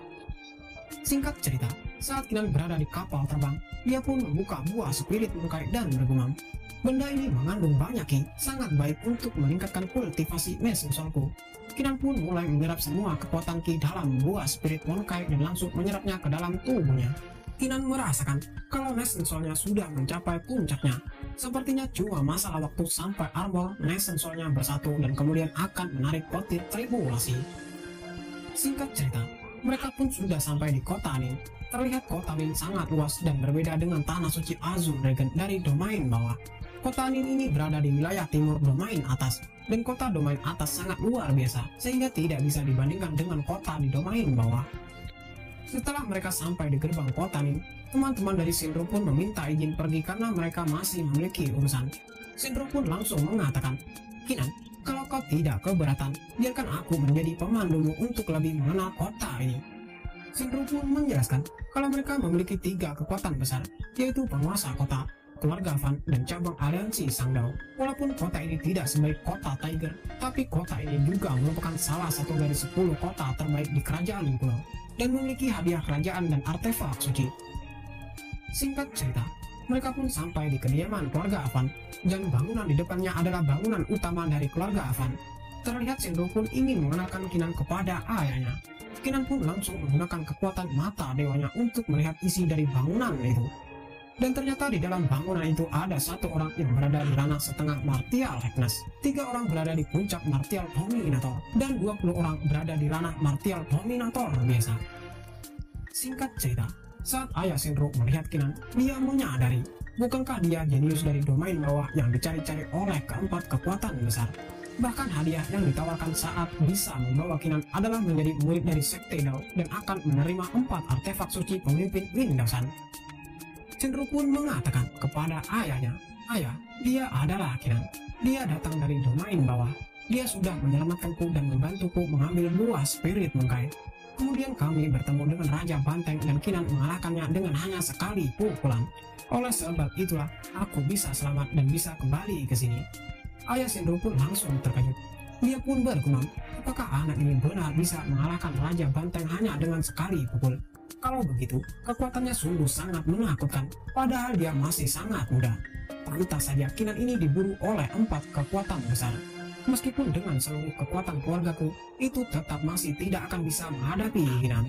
Singkat cerita, saat Kinan berada di kapal terbang, dia pun membuka buah spirit moonkai dan bergumam, benda ini mengandung banyak ki, sangat baik untuk meningkatkan kultivasi mesin solku. Kinan pun mulai menyerap semua kekuatan ki dalam buah spirit moonkai dan langsung menyerapnya ke dalam tubuhnya. Kinan merasakan kalau Nation Soul-nya sudah mencapai puncaknya. Sepertinya cuma masalah waktu sampai armor Nation Soul-nya bersatu dan kemudian akan menarik petir tribulasi. Singkat cerita, mereka pun sudah sampai di kota Nin. Terlihat kota Nin sangat luas dan berbeda dengan tanah suci Azure Dragon dari domain bawah. Kota Nin ini berada di wilayah timur domain atas, dan kota domain atas sangat luar biasa, sehingga tidak bisa dibandingkan dengan kota di domain bawah. Setelah mereka sampai di gerbang kota Nin, teman-teman dari Shinro pun meminta izin pergi karena mereka masih memiliki urusan. Shinro pun langsung mengatakan, Kinan, kalau kau tidak keberatan, biarkan aku menjadi pemandumu untuk lebih mengenal kota ini. Shinro pun menjelaskan kalau mereka memiliki 3 kekuatan besar, yaitu penguasa kota, keluarga Van, dan cabang aliansi Sangdao. Walaupun kota ini tidak sebaik kota Tiger, tapi kota ini juga merupakan salah satu dari 10 kota terbaik di kerajaan kuno dan memiliki hadiah kerajaan dan artefak suci. Singkat cerita, mereka pun sampai di kediaman keluarga Van, dan bangunan di depannya adalah bangunan utama dari keluarga Van. Terlihat Shinro pun ingin mengenalkan Kinan kepada ayahnya. Kinan pun langsung menggunakan kekuatan mata dewanya untuk melihat isi dari bangunan itu. Dan ternyata di dalam bangunan itu ada 1 orang yang berada di ranah setengah Martial Heknes, 3 orang berada di puncak Martial Dominator, dan 20 orang berada di ranah Martial Dominator biasa. Singkat cerita, saat ayah Shinro melihat Kinan, dia menyadari, bukankah dia jenius dari domain bawah yang dicari-cari oleh keempat kekuatan besar. Bahkan hadiah yang ditawarkan saat bisa membawa Kinan adalah menjadi murid dari Sekte Dao dan akan menerima 4 artefak suci pemimpin Windosan. Shinro pun mengatakan kepada ayahnya, ayah, dia adalah Kinan. Dia datang dari domain bawah. Dia sudah menyelamatkanku dan membantuku mengambil buah spirit mungkai. Kemudian kami bertemu dengan Raja Banteng dan Kinan mengalahkannya dengan hanya sekali pukulan. Oleh sebab itulah aku bisa selamat dan bisa kembali ke sini. Ayah Sindro pun langsung terkejut. Dia pun bergumam, apakah anak ini benar bisa mengalahkan Raja Banteng hanya dengan sekali pukul? Kalau begitu, kekuatannya sungguh sangat menakutkan, padahal dia masih sangat muda. Pantas saja Kinan ini diburu oleh 4 kekuatan besar. Meskipun dengan seluruh kekuatan keluargaku, itu tetap masih tidak akan bisa menghadapi Kinan.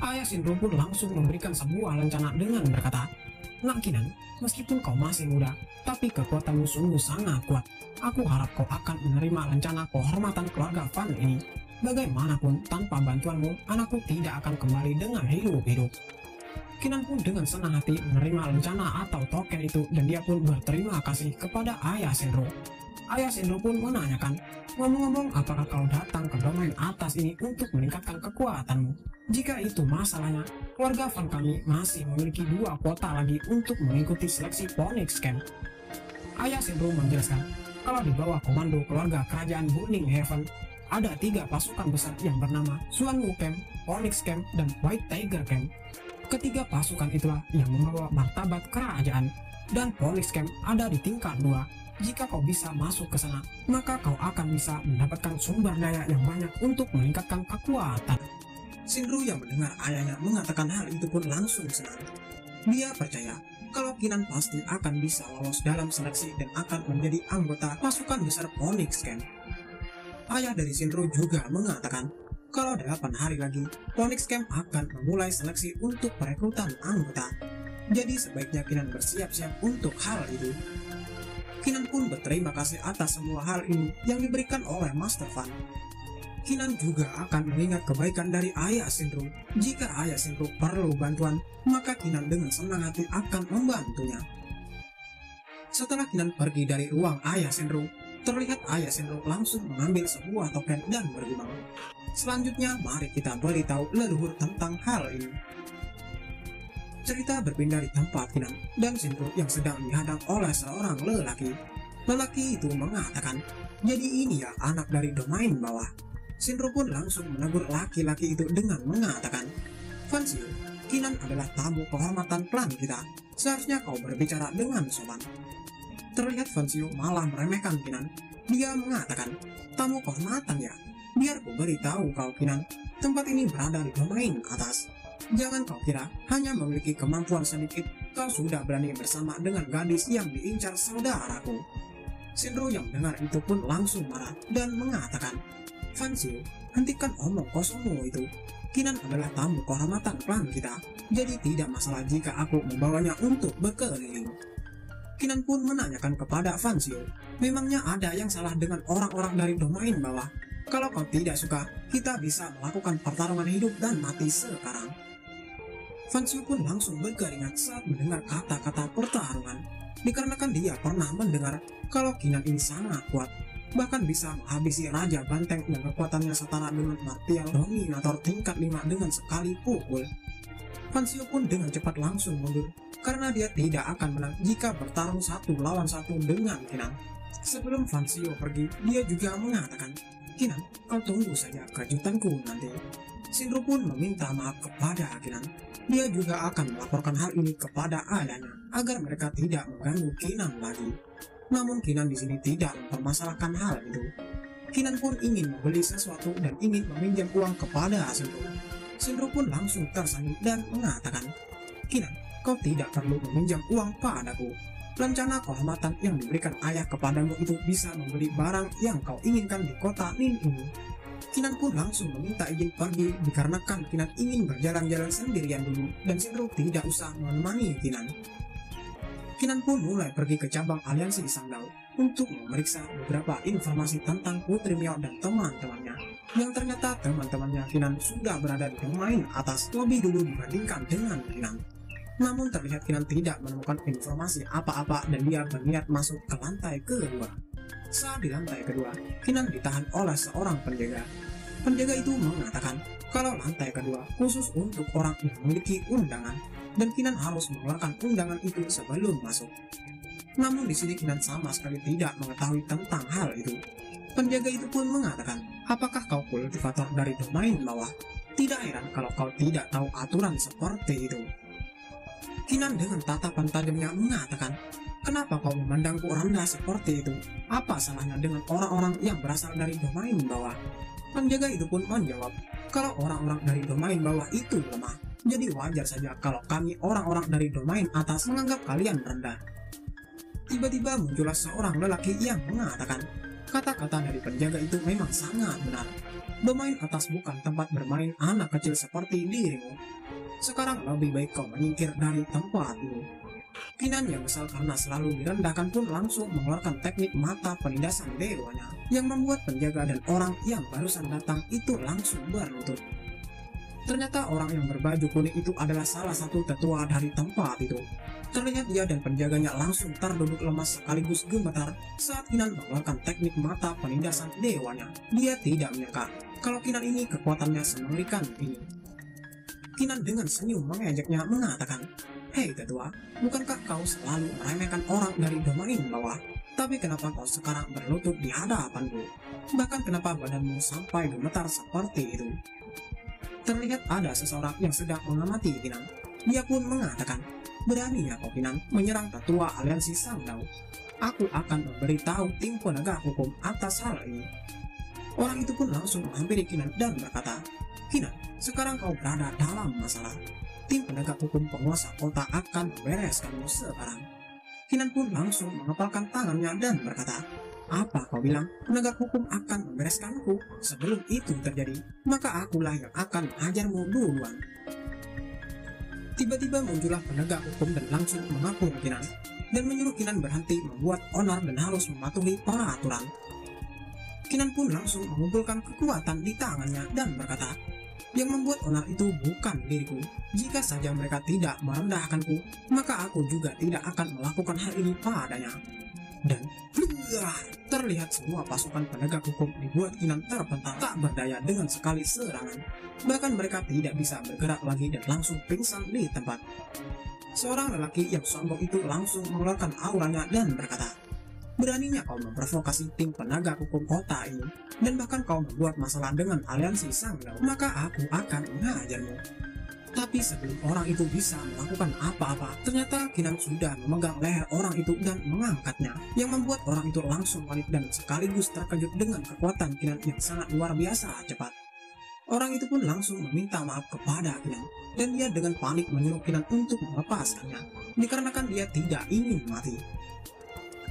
Ayah Sindro pun langsung memberikan sebuah rencana dengan berkata, "Nak Kinan, meskipun kau masih muda, tapi kekuatanmu sungguh sangat kuat. Aku harap kau akan menerima rencana kehormatan keluarga Fan ini. Bagaimanapun, tanpa bantuanmu, anakku tidak akan kembali dengan hidup-hidup." Kinan pun dengan senang hati menerima rencana atau token itu dan dia pun berterima kasih kepada Ayah Sindro. Ayah Sindro pun menanyakan, "Ngomong-ngomong, apakah kau datang ke domain atas ini untuk meningkatkan kekuatanmu? Jika itu masalahnya, keluarga Fan kami masih memiliki 2 kuota lagi untuk mengikuti seleksi Phoenix Camp." Ayah Sindro menjelaskan, kalau di bawah komando keluarga kerajaan Burning Heaven, ada 3 pasukan besar yang bernama Xuanwu Camp, Phoenix Camp, dan White Tiger Camp. Ketiga pasukan itulah yang membawa martabat kerajaan, dan Phoenix Camp ada di tingkat 2. Jika kau bisa masuk ke sana, maka kau akan bisa mendapatkan sumber daya yang banyak untuk meningkatkan kekuatan. Sindro yang mendengar ayahnya mengatakan hal itu pun langsung senang. Dia percaya kalau Kinan pasti akan bisa lolos dalam seleksi dan akan menjadi anggota pasukan besar Phoenix Camp. Ayah dari Sindro juga mengatakan kalau 8 hari lagi, Phoenix Camp akan memulai seleksi untuk perekrutan anggota. Jadi sebaiknya Kinan bersiap-siap untuk hal itu. Kinan pun berterima kasih atas semua hal ini yang diberikan oleh Master Fan. Kinan juga akan mengingat kebaikan dari Ayah Sindro. Jika Ayah Sindro perlu bantuan, maka Kinan dengan senang hati akan membantunya. Setelah Kinan pergi dari ruang Ayah Sindro, terlihat Ayah Sindro langsung mengambil sebuah token dan bergumam, "Selanjutnya mari kita beritahu leluhur tentang hal ini." Cerita berpindah di tempat Kinan dan Sindro yang sedang dihadang oleh seorang lelaki. Lelaki itu mengatakan, "Jadi ini ya anak dari domain bawah." Sindro pun langsung menegur laki-laki itu dengan mengatakan, "Fansio, Kinan adalah tamu kehormatan klan kita. Seharusnya kau berbicara dengan sopan." Terlihat Fansio malah meremehkan Kinan. Dia mengatakan, "Tamu kehormatan ya? Biar ku beritahu kau Kinan, tempat ini berada di domain atas. Jangan kau kira hanya memiliki kemampuan sedikit, kau sudah berani bersama dengan gadis yang diincar saudaraku." Sindro yang mendengar itu pun langsung marah dan mengatakan, "Fansio, hentikan omong kosongmu itu. Kinan adalah tamu kehormatan klan kita, jadi tidak masalah jika aku membawanya untuk berkeliling." Kinan pun menanyakan kepada Fansio, "Memangnya ada yang salah dengan orang-orang dari domain bawah? Kalau kau tidak suka, kita bisa melakukan pertarungan hidup dan mati sekarang." Fansio pun langsung berkeringat saat mendengar kata-kata pertarungan, dikarenakan dia pernah mendengar kalau Kinan ini sangat kuat, bahkan bisa menghabisi Raja Banteng yang kekuatannya setara dengan martial dominator tingkat 5 dengan sekali pukul. Fansio pun dengan cepat langsung mundur, karena dia tidak akan menang jika bertarung 1 lawan 1 dengan Kinan. Sebelum Fansio pergi, dia juga mengatakan, "Kinan, kau tunggu saja kejutanku nanti." Sindro pun meminta maaf kepada Kinan. Dia juga akan melaporkan hal ini kepada ayahnya agar mereka tidak mengganggu Kinan lagi. Namun Kinan di sini tidak mempermasalahkan hal itu. Kinan pun ingin membeli sesuatu dan ingin meminjam uang kepada Sindro. Sindro pun langsung tersenyum dan mengatakan, "Kinan, kau tidak perlu meminjam uang padaku. Rencana kehormatan yang diberikan ayah kepadamu itu bisa membeli barang yang kau inginkan di kota Nin ini." Kinan pun langsung meminta izin pergi dikarenakan Kinan ingin berjalan-jalan sendirian dulu dan Sindro tidak usah menemani Kinan. Kinan pun mulai pergi ke cabang aliansi Sangdao untuk memeriksa beberapa informasi tentang Putri Miao dan teman-temannya. Yang ternyata teman-temannya Kinan sudah berada di domain atas lebih dulu dibandingkan dengan Kinan. Namun terlihat Kinan tidak menemukan informasi apa-apa dan dia berniat masuk ke lantai kedua. Saat di lantai kedua, Kinan ditahan oleh seorang penjaga. Penjaga itu mengatakan kalau lantai kedua khusus untuk orang yang memiliki undangan dan Kinan harus mengeluarkan undangan itu sebelum masuk. Namun di sini Kinan sama sekali tidak mengetahui tentang hal itu. Penjaga itu pun mengatakan, apakah kau kultivator dari domain bawah? Tidak heran kalau kau tidak tahu aturan seperti itu. Kinan dengan tatapan tajamnya mengatakan, kenapa kau memandangku rendah seperti itu? Apa salahnya dengan orang-orang yang berasal dari domain bawah? Penjaga itu pun menjawab, kalau orang-orang dari domain bawah itu lemah, jadi wajar saja kalau kami orang-orang dari domain atas menganggap kalian rendah. Tiba-tiba muncullah seorang lelaki yang mengatakan, kata-kata dari penjaga itu memang sangat benar. Domain atas bukan tempat bermain anak kecil seperti dirimu. Sekarang lebih baik kau menyingkir dari tempat ini. Kinan yang kesal karena selalu direndahkan pun langsung mengeluarkan teknik mata penindasan dewanya, yang membuat penjaga dan orang yang barusan datang itu langsung berlutut. Ternyata orang yang berbaju kuning itu adalah salah satu tetua dari tempat itu. Terlihat dia dan penjaganya langsung terduduk lemas sekaligus gemetar saat Kinan mengeluarkan teknik mata penindasan dewanya. Dia tidak menyangka kalau Kinan ini kekuatannya semengerikan ini. Kinan dengan senyum mengejeknya mengatakan, hei tetua, bukankah kau selalu meremehkan orang dari domain bawah? Tapi kenapa kau sekarang berlutut di hadapanku? Bahkan kenapa badanmu sampai gemetar seperti itu? Terlihat ada seseorang yang sedang mengamati Kinan. Dia pun mengatakan, beraninya kau Kinan menyerang tetua aliansi Sang Dao. Aku akan memberitahu tim penegak hukum atas hal ini. Orang itu pun langsung menghampiri Kinan dan berkata, Kinan, sekarang kau berada dalam masalah. Tim penegak hukum penguasa kota akan membereskanmu sekarang. Kinan pun langsung mengepalkan tangannya dan berkata, apa kau bilang penegak hukum akan membereskanku? Sebelum itu terjadi, maka akulah yang akan mengajarmu duluan. Tiba-tiba muncullah penegak hukum dan langsung mengepung Kinan dan menyuruh Kinan berhenti membuat onar dan harus mematuhi peraturan. Kinan pun langsung mengumpulkan kekuatan di tangannya dan berkata, yang membuat onar itu bukan diriku. Jika saja mereka tidak merendahkanku, maka aku juga tidak akan melakukan hal ini padanya. Dan terlihat semua pasukan penegak hukum dibuat Kinan terpental tak berdaya dengan sekali serangan. Bahkan mereka tidak bisa bergerak lagi dan langsung pingsan di tempat. Seorang lelaki yang sombong itu langsung mengeluarkan auranya dan berkata, beraninya kau memprovokasi tim penegak hukum kota ini, dan bahkan kau membuat masalah dengan aliansi Sang Dao, maka aku akan mengajarmu. Tapi sebelum orang itu bisa melakukan apa-apa, ternyata Kinan sudah memegang leher orang itu dan mengangkatnya, yang membuat orang itu langsung panik dan sekaligus terkejut dengan kekuatan Kinan yang sangat luar biasa cepat. Orang itu pun langsung meminta maaf kepada Kinan, dan dia dengan panik menyuruh Kinan untuk melepaskannya, dikarenakan dia tidak ingin mati.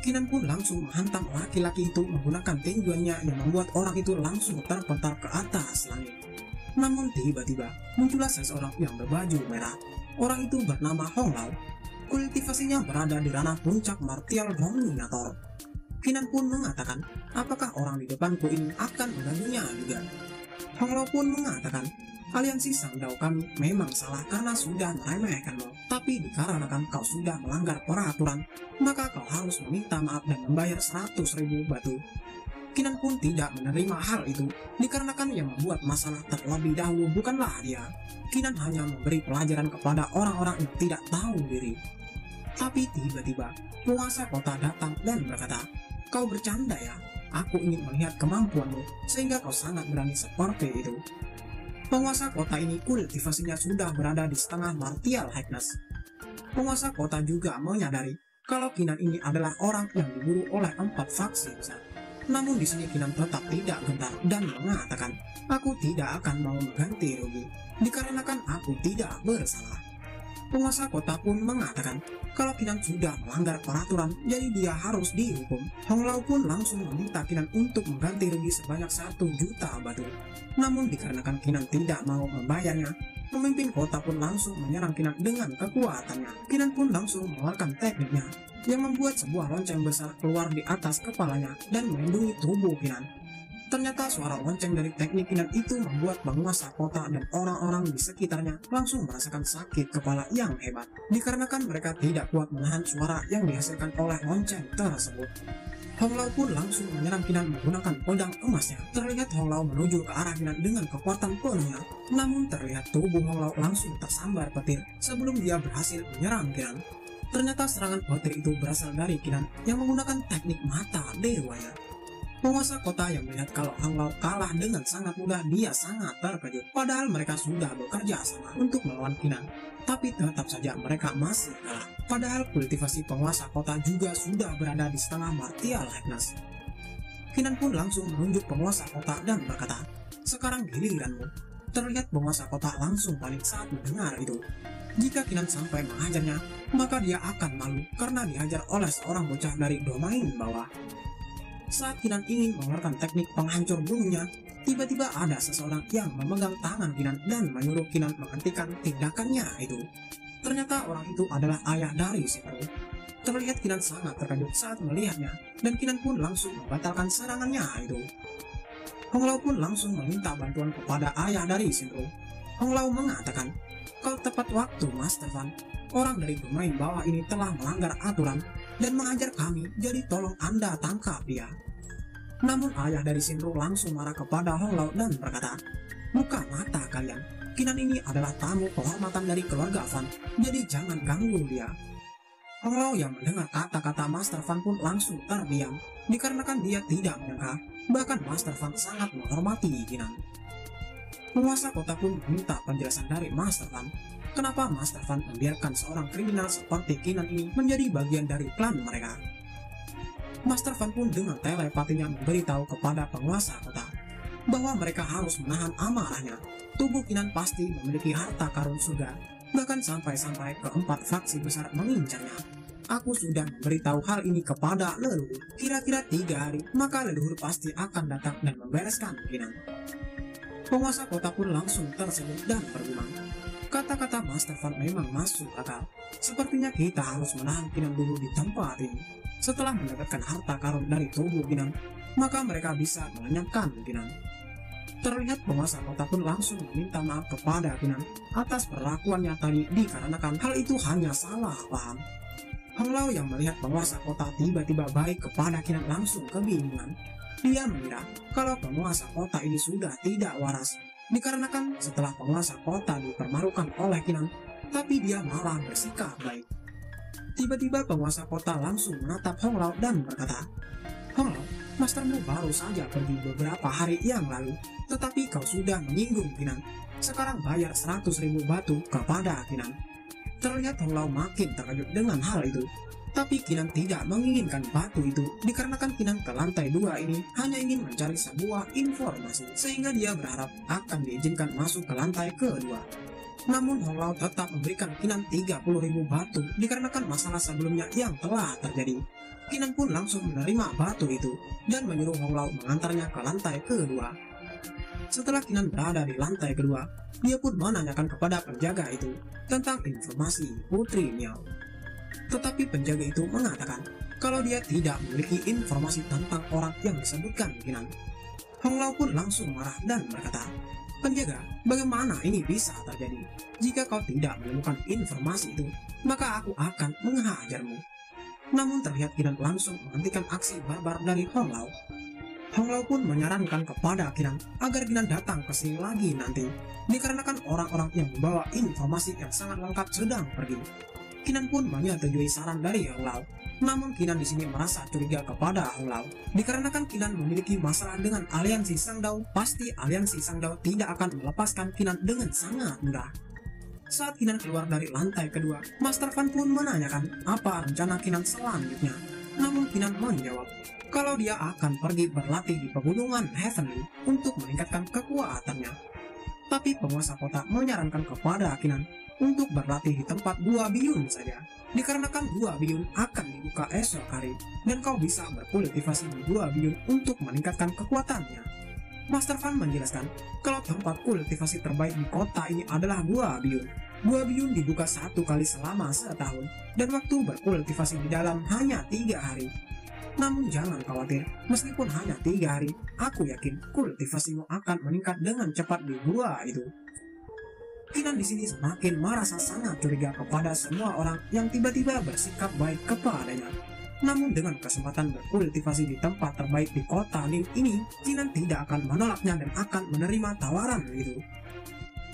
Kinan pun langsung menghantam laki-laki itu menggunakan tinjuannya yang membuat orang itu langsung terpental ke atas langit. Namun tiba-tiba muncullah seseorang yang berbaju merah. Orang itu bernama Hong Lao. Kultivasinya berada di ranah puncak martial dominator. Kinan pun mengatakan, apakah orang di depanku ini akan mengganggunya juga? Hong Lao pun mengatakan, aliansi Sang Dao kami memang salah karena sudah meremehkanmu. Tapi dikarenakan kau sudah melanggar peraturan, maka kau harus meminta maaf dan membayar 100.000 batu. Kinan pun tidak menerima hal itu, dikarenakan yang membuat masalah terlebih dahulu bukanlah dia. Kinan hanya memberi pelajaran kepada orang-orang yang tidak tahu diri. Tapi tiba-tiba, penguasa kota datang dan berkata, kau bercanda ya? Aku ingin melihat kemampuanmu, sehingga kau sangat berani seperti itu. Penguasa kota ini kultivasinya sudah berada di setengah martial highness. Penguasa kota juga menyadari kalau Kinan ini adalah orang yang diburu oleh 4 faksi besar. Namun di sini Kinan tetap tidak gentar dan mengatakan, aku tidak akan mau mengganti rugi, dikarenakan aku tidak bersalah. Penguasa kota pun mengatakan, kalau Kinan sudah melanggar peraturan, jadi dia harus dihukum. Hong Lao pun langsung meminta Kinan untuk mengganti rugi sebanyak 1 juta batu. Namun dikarenakan Kinan tidak mau membayarnya, pemimpin kota pun langsung menyerang Kinan dengan kekuatannya. Kinan pun langsung mengeluarkan tekniknya, yang membuat sebuah lonceng besar keluar di atas kepalanya dan melindungi tubuh Kinan. Ternyata suara lonceng dari teknik Kinan itu membuat penguasa kota dan orang-orang di sekitarnya langsung merasakan sakit kepala yang hebat, dikarenakan mereka tidak kuat menahan suara yang dihasilkan oleh lonceng tersebut. Hong Lao pun langsung menyerang Kinan menggunakan pedang emasnya. Terlihat Hong Lao menuju ke arah Kinan dengan kekuatan penuhnya, namun terlihat tubuh Hong Lao langsung tersambar petir sebelum dia berhasil menyerang Kinan. Ternyata serangan petir itu berasal dari Kinan yang menggunakan teknik mata dewanya. Penguasa kota yang melihat kalau Hong Lau kalah dengan sangat mudah, dia sangat terkejut. Padahal mereka sudah bekerja sama untuk melawan Kinan, tapi tetap saja mereka masih kalah. Padahal kultivasi penguasa kota juga sudah berada di setengah martial Agnes. Kinan pun langsung menunjuk penguasa kota dan berkata, "Sekarang giliranmu." Terlihat penguasa kota langsung panik saat mendengar itu. Jika Kinan sampai menghajarnya, maka dia akan malu karena dihajar oleh seorang bocah dari domain bawah. Saat Kinan ingin mengeluarkan teknik penghancur bulunya, tiba-tiba ada seseorang yang memegang tangan Kinan dan menyuruh Kinan menghentikan tindakannya itu. Ternyata orang itu adalah ayah dari Shinro. Terlihat Kinan sangat terkejut saat melihatnya, dan Kinan pun langsung membatalkan serangannya itu. Hong Lau pun langsung meminta bantuan kepada ayah dari Shinro. Hong Lau mengatakan, "Kalau tepat waktu, Master Fan, orang dari domain bawah ini telah melanggar aturan dan mengajar kami, jadi tolong Anda tangkap dia." Namun ayah dari Shinro langsung marah kepada Hong Lau dan berkata, "Buka mata kalian, Kinan ini adalah tamu kehormatan dari keluarga Fan, jadi jangan ganggu dia." Hong Lau yang mendengar kata-kata Master Fan pun langsung terdiam, dikarenakan dia tidak menyangka bahkan Master Fan sangat menghormati Kinan. Penguasa kota pun meminta penjelasan dari Master Fan. Kenapa Master Fan membiarkan seorang kriminal seperti Kinan ini menjadi bagian dari klan mereka? Master Fan pun dengan telepatinya memberitahu kepada penguasa kota bahwa mereka harus menahan amarahnya. Tubuh Kinan pasti memiliki harta karun surga, bahkan sampai-sampai keempat faksi besar mengincarnya. Aku sudah memberitahu hal ini kepada leluhur. Kira-kira 3 hari, maka leluhur pasti akan datang dan membereskan Kinan. Penguasa kota pun langsung tersenyum dan bergumam, "Kata-kata Master Fan memang masuk akal. Sepertinya kita harus menahan Kinan dulu di tempat ini. Setelah mendapatkan harta karun dari tubuh Kinan, maka mereka bisa melenyapkan Kinan." Terlihat penguasa kota pun langsung meminta maaf kepada Kinan atas perlakuannya tadi, dikarenakan hal itu hanya salah paham. Hong Lau yang melihat penguasa kota tiba-tiba baik kepada Kinan langsung kebingungan. Dia mengira kalau penguasa kota ini sudah tidak waras, dikarenakan setelah penguasa kota dipermalukan oleh Kinan, tapi dia malah bersikap baik. Tiba-tiba penguasa kota langsung menatap Hong Lau dan berkata, "Hong Lau, mastermu baru saja pergi beberapa hari yang lalu, tetapi kau sudah menyinggung Kinan. Sekarang bayar 100.000 batu kepada Kinan." Terlihat Hong Lau makin terkejut dengan hal itu. Tapi Kinan tidak menginginkan batu itu, dikarenakan Kinan ke lantai 2 ini hanya ingin mencari sebuah informasi, sehingga dia berharap akan diizinkan masuk ke lantai kedua. Namun Hong Lau tetap memberikan Kinan 30.000 batu, dikarenakan masalah sebelumnya yang telah terjadi. Kinan pun langsung menerima batu itu, dan menyuruh Hong Lau mengantarnya ke lantai kedua. Setelah Kinan berada di lantai kedua, dia pun menanyakan kepada penjaga itu tentang informasi Putri Miao. Tetapi penjaga itu mengatakan kalau dia tidak memiliki informasi tentang orang yang disebutkan Kinan. Hong Lau pun langsung marah dan berkata, "Penjaga, bagaimana ini bisa terjadi? Jika kau tidak menemukan informasi itu, maka aku akan menghajarmu." Namun terlihat Kinan langsung menghentikan aksi barbar dari Hong Lau. Hong Lau pun menyarankan kepada Kinan agar Kinan datang ke sini lagi nanti, dikarenakan orang-orang yang membawa informasi yang sangat lengkap sedang pergi. Kinan pun menyetujui saran dari Hong Lau. Namun Kinan di sini merasa curiga kepada Hong Lau, dikarenakan Kinan memiliki masalah dengan aliansi Sangdao. Pasti aliansi Sangdao tidak akan melepaskan Kinan dengan sangat mudah. Saat Kinan keluar dari lantai kedua, Master Fan pun menanyakan apa rencana Kinan selanjutnya. Namun Kinan menjawab kalau dia akan pergi berlatih di pegunungan Heavenly untuk meningkatkan kekuatannya. Tapi penguasa kota menyarankan kepada Kinan untuk berlatih di tempat Gua Biyun saja, dikarenakan Gua Biyun akan dibuka esok hari dan kau bisa berkultivasi di Gua Biyun untuk meningkatkan kekuatannya. Master Fan menjelaskan kalau tempat kultivasi terbaik di kota ini adalah Gua Biyun. Gua Biyun dibuka 1 kali selama setahun dan waktu berkultivasi di dalam hanya 3 hari. Namun jangan khawatir, meskipun hanya 3 hari, aku yakin kultivasimu akan meningkat dengan cepat di gua itu. Kinan di sini semakin merasa sangat curiga kepada semua orang yang tiba-tiba bersikap baik kepadanya. Namun dengan kesempatan berkultivasi di tempat terbaik di kota Nim ini, Kinan tidak akan menolaknya dan akan menerima tawaran itu.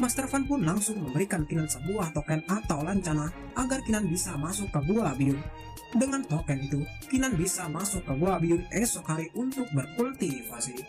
Master Van pun langsung memberikan Kinan sebuah token atau lancana agar Kinan bisa masuk ke Gua Biyun. Dengan token itu, Kinan bisa masuk ke Gua Biyun esok hari untuk berkultivasi.